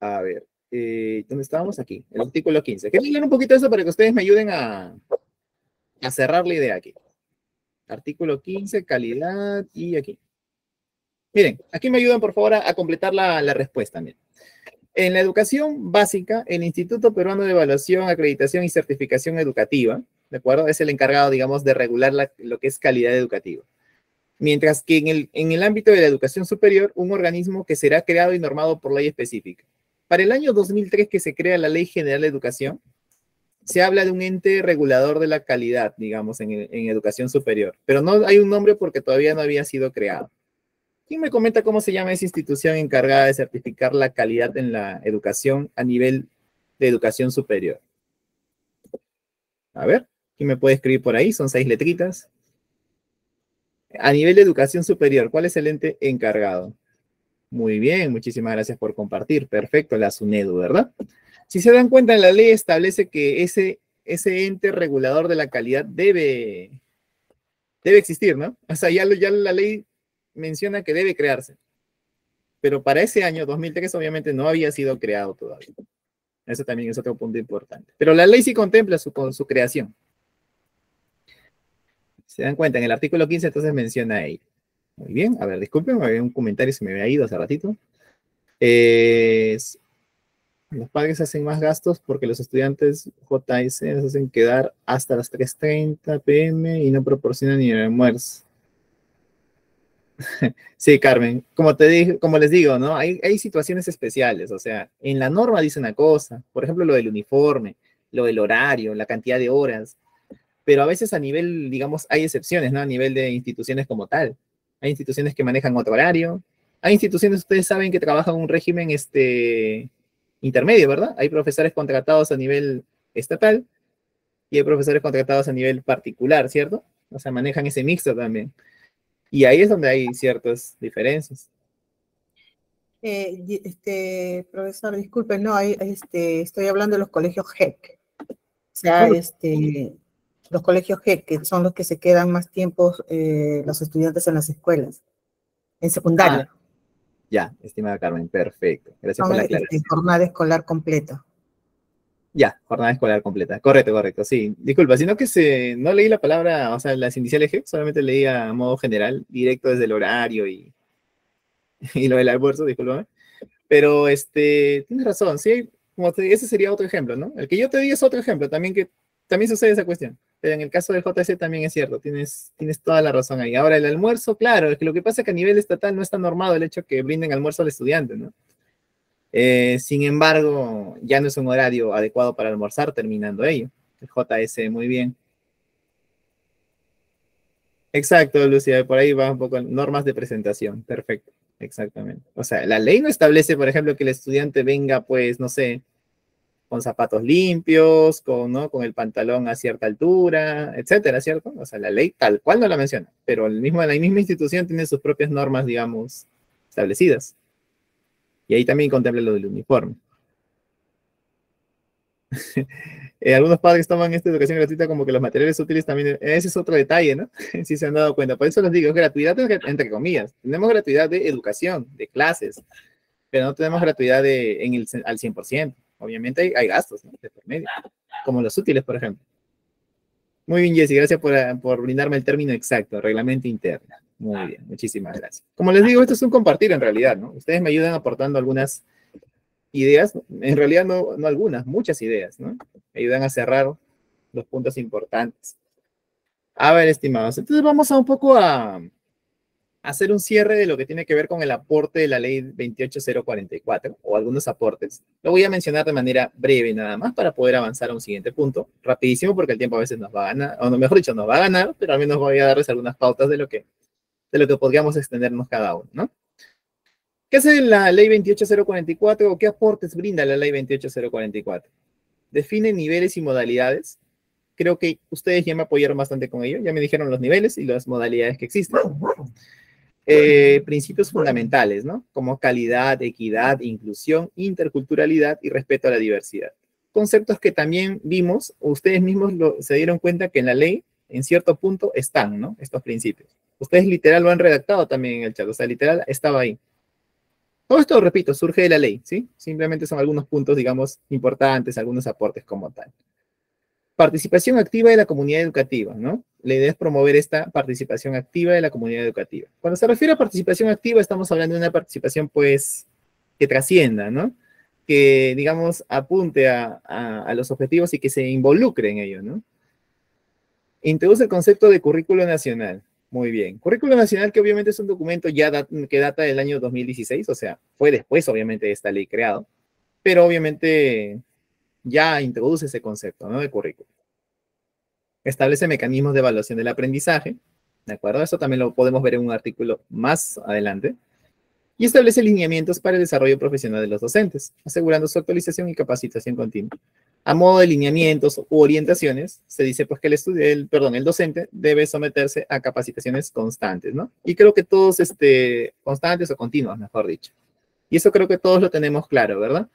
A ver, ¿dónde estábamos? Aquí, el artículo 15. Quiero leer un poquito de eso para que ustedes me ayuden a cerrar la idea aquí. Artículo 15, calidad, y aquí. Miren, aquí me ayudan por favor a completar la respuesta. Miren. En la educación básica, el Instituto Peruano de Evaluación, Acreditación y Certificación Educativa, ¿de acuerdo? Es el encargado, digamos, de regular lo que es calidad educativa. Mientras que en el ámbito de la educación superior, un organismo que será creado y normado por ley específica. Para el año 2003 que se crea la Ley General de Educación, se habla de un ente regulador de la calidad, digamos, en educación superior. Pero no hay un nombre porque todavía no había sido creado. ¿Quién me comenta cómo se llama esa institución encargada de certificar la calidad en la educación a nivel de educación superior? A ver, ¿quién me puede escribir por ahí? Son 6 letritas. A nivel de educación superior, ¿cuál es el ente encargado? Muy bien, muchísimas gracias por compartir. Perfecto, la SUNEDU, ¿verdad? Si se dan cuenta, la ley establece que ese ente regulador de la calidad debe existir, ¿no? O sea, ya la ley menciona que debe crearse. Pero para ese año, 2003, obviamente no había sido creado todavía. Eso también es otro punto importante. Pero la ley sí contempla su creación. ¿Se dan cuenta? En el artículo 15 entonces menciona ahí. Muy bien. A ver, disculpen, había un comentario, se me había ido hace ratito. Los padres hacen más gastos porque los estudiantes JS les hacen quedar hasta las 3:30 p.m. y no proporcionan ni el almuerzo. Sí, Carmen, como les digo, ¿no? Hay situaciones especiales, o sea, en la norma dice una cosa, por ejemplo, lo del uniforme, lo del horario, la cantidad de horas, pero a veces a nivel, digamos, hay excepciones, ¿no? A nivel de instituciones como tal. Hay instituciones que manejan otro horario, Hay instituciones, ustedes saben, que trabajan un régimen intermedio, ¿verdad? Hay profesores contratados a nivel estatal y hay profesores contratados a nivel particular, ¿cierto? O sea, manejan ese mixto también. Y ahí es donde hay ciertas diferencias. Profesor, disculpe, no, estoy hablando de los colegios GEC. O sea, los colegios GEC, que son los que se quedan más tiempo los estudiantes en las escuelas, en secundaria. Ah, ya, estimada Carmen, perfecto. Gracias por Son la aclaración. jornada escolar completa. Ya, jornada escolar completa. Correcto, correcto, sí. Disculpa, sino que no leí la palabra, o sea, las iniciales G, solamente leí a modo general, directo desde el horario y lo del almuerzo, discúlpame. Pero, tienes razón, sí, ese sería otro ejemplo, ¿no? El que yo te di es otro ejemplo, también que también sucede esa cuestión. Pero en el caso del JC también es cierto, tienes toda la razón ahí. Ahora, el almuerzo, claro, es que lo que pasa es que a nivel estatal no está normado el hecho que brinden almuerzo al estudiante, ¿no? Sin embargo, ya no es un horario adecuado para almorzar terminando ello. El JS, muy bien. Exacto, Lucía, por ahí va un poco normas de presentación. Perfecto, exactamente. O sea, la ley no establece, por ejemplo, que el estudiante venga, pues, no sé, con zapatos limpios, ¿no? Con el pantalón a cierta altura, etcétera, ¿cierto? O sea, la ley tal cual no la menciona, pero la misma institución tiene sus propias normas, digamos, establecidas. Y ahí también contempla lo del uniforme. Algunos padres toman esta educación gratuita como que los materiales útiles también, ese es otro detalle, ¿no? Si se han dado cuenta. Por eso les digo, es gratuidad entre comillas. Tenemos gratuidad de educación, de clases, pero no tenemos gratuidad al 100%. Obviamente hay gastos, ¿no? De por medio, como los útiles, por ejemplo. Muy bien, Jessy, gracias por brindarme el término exacto, reglamento interno. Muy bien, muchísimas gracias. Como les digo, esto es un compartir en realidad, ¿no? Ustedes me ayudan aportando algunas ideas, en realidad no algunas, muchas ideas, ¿no? Me ayudan a cerrar los puntos importantes. A ver, estimados, entonces vamos a un poco a hacer un cierre de lo que tiene que ver con el aporte de la ley 28044, o algunos aportes. Lo voy a mencionar de manera breve nada más para poder avanzar a un siguiente punto, rapidísimo porque el tiempo a veces nos va a ganar, o mejor dicho, nos va a ganar, pero al menos voy a darles algunas pautas de lo que podríamos extendernos cada uno, ¿no? ¿Qué hace la ley 28044 o qué aportes brinda la ley 28044? Define niveles y modalidades. Creo que ustedes ya me apoyaron bastante con ello, ya me dijeron los niveles y las modalidades que existen. Principios fundamentales, ¿no? Como calidad, equidad, inclusión, interculturalidad y respeto a la diversidad. Conceptos que también vimos, ustedes mismos se dieron cuenta que en la ley, en cierto punto, están, ¿no? Estos principios. Ustedes literal lo han redactado también en el chat, o sea, literal estaba ahí. Todo esto, repito, surge de la ley, ¿sí? Simplemente son algunos puntos, digamos, importantes, algunos aportes como tal. Participación activa de la comunidad educativa, ¿no? La idea es promover esta participación activa de la comunidad educativa. Cuando se refiere a participación activa, estamos hablando de una participación, pues, que trascienda, ¿no? Que, digamos, apunte a los objetivos y que se involucre en ello, ¿no? Introduce el concepto de currículo nacional. Muy bien. Currículo nacional, que obviamente es un documento que data del año 2016, o sea, fue después, obviamente, de esta ley creado, pero obviamente ya introduce ese concepto, ¿no? De currículo. Establece mecanismos de evaluación del aprendizaje, ¿de acuerdo? Eso también lo podemos ver en un artículo más adelante. Y establece lineamientos para el desarrollo profesional de los docentes, asegurando su actualización y capacitación continua. A modo de lineamientos u orientaciones, se dice pues que el docente debe someterse a capacitaciones constantes, ¿no? Y creo que todos, constantes o continuas, mejor dicho. Y eso creo que todos lo tenemos claro, ¿verdad?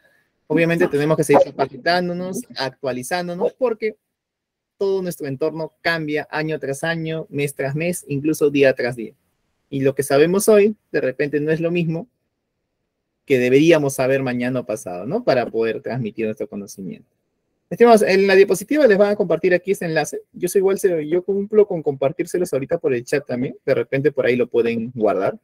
Obviamente tenemos que seguir capacitándonos, actualizándonos, porque todo nuestro entorno cambia año tras año, mes tras mes, incluso día tras día. Y lo que sabemos hoy, de repente no es lo mismo que deberíamos saber mañana o pasado, ¿no? Para poder transmitir nuestro conocimiento. Estimados, en la diapositiva les van a compartir aquí este enlace. Yo cumplo con compartírselos ahorita por el chat también. De repente por ahí lo pueden guardar.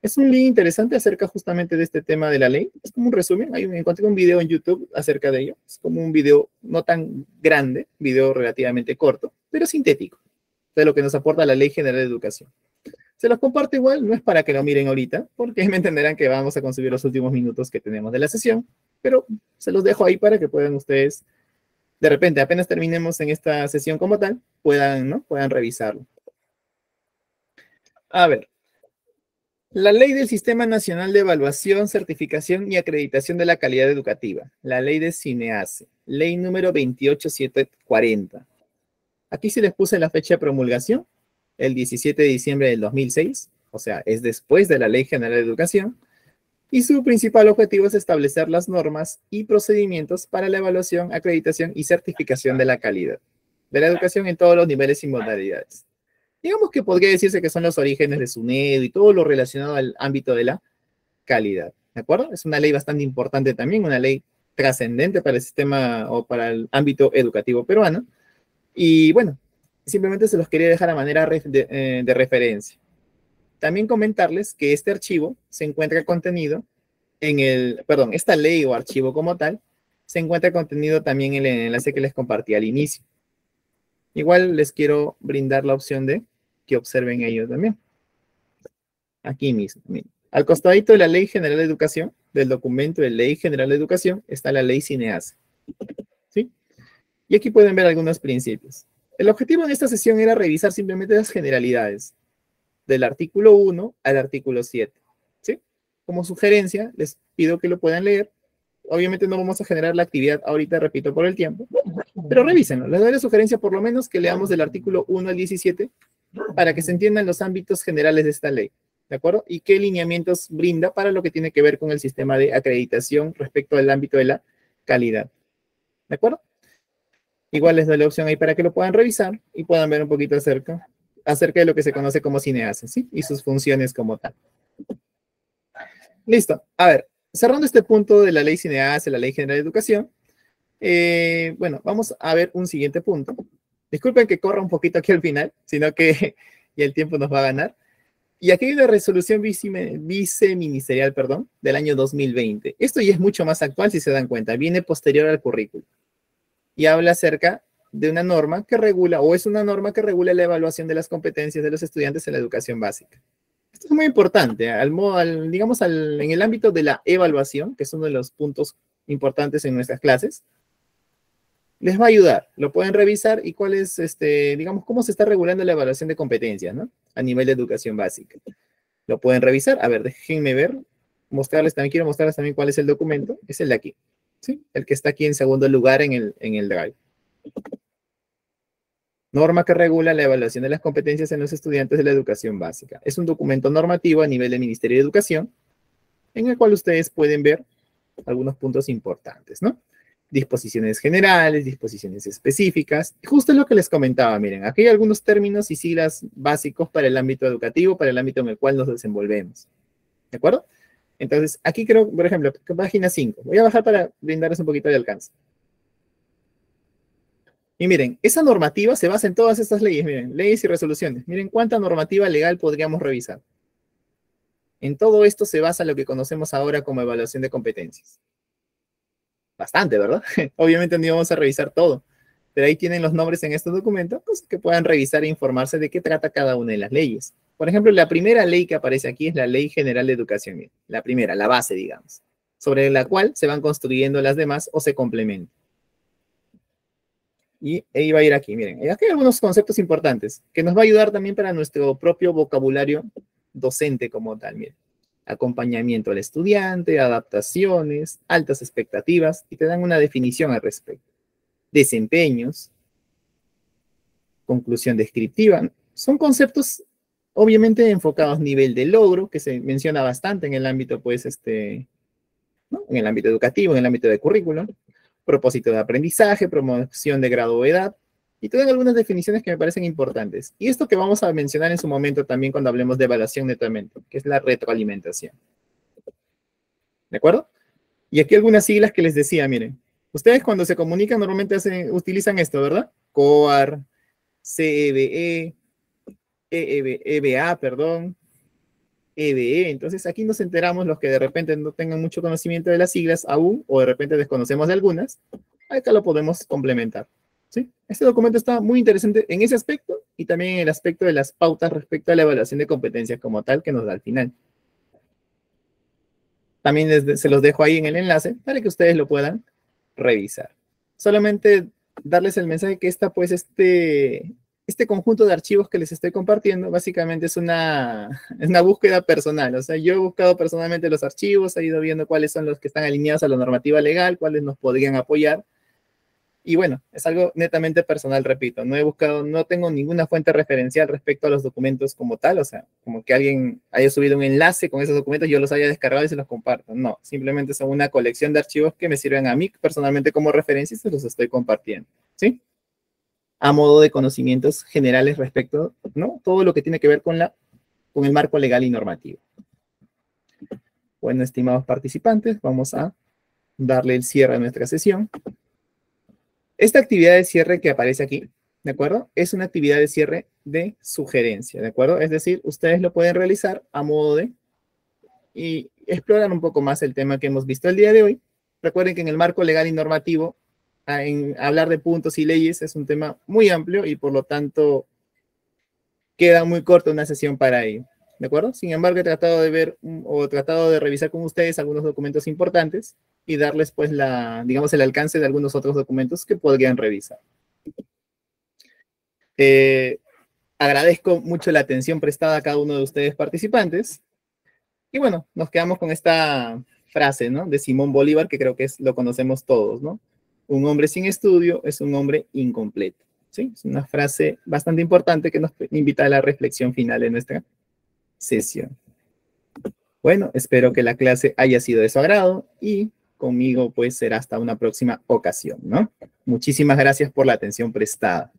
Es un link interesante acerca justamente de este tema de la ley. Es como un resumen. Encontré un video en YouTube acerca de ello. Es como un video no tan grande, video relativamente corto, pero sintético, de lo que nos aporta la Ley General de Educación. Se los comparto igual, no es para que lo miren ahorita, porque me entenderán que vamos a consumir los últimos minutos que tenemos de la sesión, pero se los dejo ahí para que puedan ustedes, de repente, apenas terminemos en esta sesión como tal, puedan revisarlo. A ver. La Ley del Sistema Nacional de Evaluación, Certificación y Acreditación de la Calidad Educativa, la Ley de CINEACE, Ley número 28740. Aquí se les puse la fecha de promulgación, el 17 de diciembre del 2006, o sea, es después de la Ley General de Educación, y su principal objetivo es establecer las normas y procedimientos para la evaluación, acreditación y certificación de la calidad de la educación en todos los niveles y modalidades. Digamos que podría decirse que son los orígenes de SUNEDU y todo lo relacionado al ámbito de la calidad, ¿de acuerdo? Es una ley bastante importante también, una ley trascendente para el sistema o para el ámbito educativo peruano. Y bueno, simplemente se los quería dejar a manera de referencia. También comentarles que este archivo se encuentra contenido en esta ley o archivo como tal, se encuentra contenido también en el enlace que les compartí al inicio. Igual les quiero brindar la opción de que observen ello también. Aquí mismo, miren. Al costadito de la Ley General de Educación, del documento de Ley General de Educación, está la Ley CINEACE. ¿Sí? Y aquí pueden ver algunos principios. El objetivo en esta sesión era revisar simplemente las generalidades, del artículo 1 al artículo 7. ¿Sí? Como sugerencia, les pido que lo puedan leer. Obviamente no vamos a generar la actividad ahorita, repito, por el tiempo, pero revísenlo. Les doy la sugerencia por lo menos que leamos del artículo 1 al 17 para que se entiendan los ámbitos generales de esta ley, ¿de acuerdo? Y qué lineamientos brinda para lo que tiene que ver con el sistema de acreditación respecto al ámbito de la calidad, ¿de acuerdo? Igual les doy la opción ahí para que lo puedan revisar y puedan ver un poquito acerca de lo que se conoce como CINEACE, ¿sí? Y sus funciones como tal. Listo. A ver, cerrando este punto de la ley CINEACE, la Ley General de Educación, bueno, vamos a ver un siguiente punto. Disculpen que corra un poquito aquí al final, sino que ya el tiempo nos va a ganar. Y aquí hay una resolución viceministerial, perdón, del año 2020. Esto ya es mucho más actual, si se dan cuenta. Viene posterior al currículo. Y habla acerca de una norma que regula, o es una norma que regula la evaluación de las competencias de los estudiantes en la educación básica. Esto es muy importante, digamos, en el ámbito de la evaluación, que es uno de los puntos importantes en nuestras clases. Les va a ayudar, lo pueden revisar y cuál es, digamos, cómo se está regulando la evaluación de competencias, ¿no? A nivel de educación básica. Lo pueden revisar. A ver, déjenme ver, quiero mostrarles también cuál es el documento. Es el de aquí, ¿sí? El que está aquí en segundo lugar en el Drive. Norma que regula la evaluación de las competencias en los estudiantes de la educación básica. Es un documento normativo a nivel del Ministerio de Educación, en el cual ustedes pueden ver algunos puntos importantes, ¿no? Disposiciones generales, disposiciones específicas. Justo lo que les comentaba, miren, aquí hay algunos términos y siglas básicos para el ámbito educativo, para el ámbito en el cual nos desenvolvemos. ¿De acuerdo? Entonces, aquí creo, por ejemplo, página 5. Voy a bajar para brindarles un poquito de alcance. Y miren, esa normativa se basa en todas estas leyes, miren, leyes y resoluciones. Miren cuánta normativa legal podríamos revisar. En todo esto se basa lo que conocemos ahora como evaluación de competencias. Bastante, ¿verdad? Obviamente no íbamos a revisar todo, pero ahí tienen los nombres en este documento, pues que puedan revisar e informarse de qué trata cada una de las leyes. Por ejemplo, la primera ley que aparece aquí es la Ley General de Educación. Miren, la primera, la base, digamos, sobre la cual se van construyendo las demás o se complementan. Y ahí va a ir aquí, miren. Aquí hay algunos conceptos importantes que nos va a ayudar también para nuestro propio vocabulario docente como tal, miren. Acompañamiento al estudiante, adaptaciones, altas expectativas, y te dan una definición al respecto. Desempeños, conclusión descriptiva. Son conceptos obviamente enfocados a nivel de logro, que se menciona bastante en el ámbito, pues, ¿no? En el ámbito educativo, en el ámbito de currículum. Propósito de aprendizaje, promoción de graduidad, y te dan algunas definiciones que me parecen importantes. Y esto que vamos a mencionar en su momento también cuando hablemos de evaluación netamente, que es la retroalimentación. ¿De acuerdo? Y aquí algunas siglas que les decía, miren. Ustedes cuando se comunican normalmente utilizan esto, ¿verdad? COAR, CEBE, EBA, perdón, EBE. Entonces aquí nos enteramos los que de repente no tengan mucho conocimiento de las siglas aún, o de repente desconocemos de algunas. Acá lo podemos complementar, ¿sí? Este documento está muy interesante en ese aspecto y también en el aspecto de las pautas respecto a la evaluación de competencias como tal que nos da al final. También se los dejo ahí en el enlace para que ustedes lo puedan revisar. Solamente darles el mensaje que este conjunto de archivos que les estoy compartiendo básicamente es una búsqueda personal. O sea, yo he buscado personalmente los archivos, he ido viendo cuáles son los que están alineados a la normativa legal, cuáles nos podrían apoyar. Y bueno, es algo netamente personal, repito. No he buscado, no tengo ninguna fuente referencial respecto a los documentos como tal. O sea, como que alguien haya subido un enlace con esos documentos, yo los haya descargado y se los comparto. No, simplemente son una colección de archivos que me sirven a mí personalmente como referencia y se los estoy compartiendo. ¿Sí? A modo de conocimientos generales respecto, ¿no? Todo lo que tiene que ver con el marco legal y normativo. Bueno, estimados participantes, vamos a darle el cierre a nuestra sesión. Esta actividad de cierre que aparece aquí, ¿de acuerdo? Es una actividad de cierre de sugerencia, ¿de acuerdo? Es decir, ustedes lo pueden realizar a modo de y explorar un poco más el tema que hemos visto el día de hoy. Recuerden que en el marco legal y normativo, en hablar de puntos y leyes es un tema muy amplio y por lo tanto queda muy corta una sesión para ello, ¿de acuerdo? Sin embargo, he tratado de ver o tratado de revisar con ustedes algunos documentos importantes y darles pues digamos el alcance de algunos otros documentos que podrían revisar. Agradezco mucho la atención prestada a cada uno de ustedes participantes y bueno, nos quedamos con esta frase, ¿no? De Simón Bolívar, que creo que lo conocemos todos, ¿no? Un hombre sin estudio es un hombre incompleto. ¿Sí? Es una frase bastante importante que nos invita a la reflexión final de nuestra sesión. Bueno, espero que la clase haya sido de su agrado y conmigo pues será hasta una próxima ocasión, ¿no? Muchísimas gracias por la atención prestada.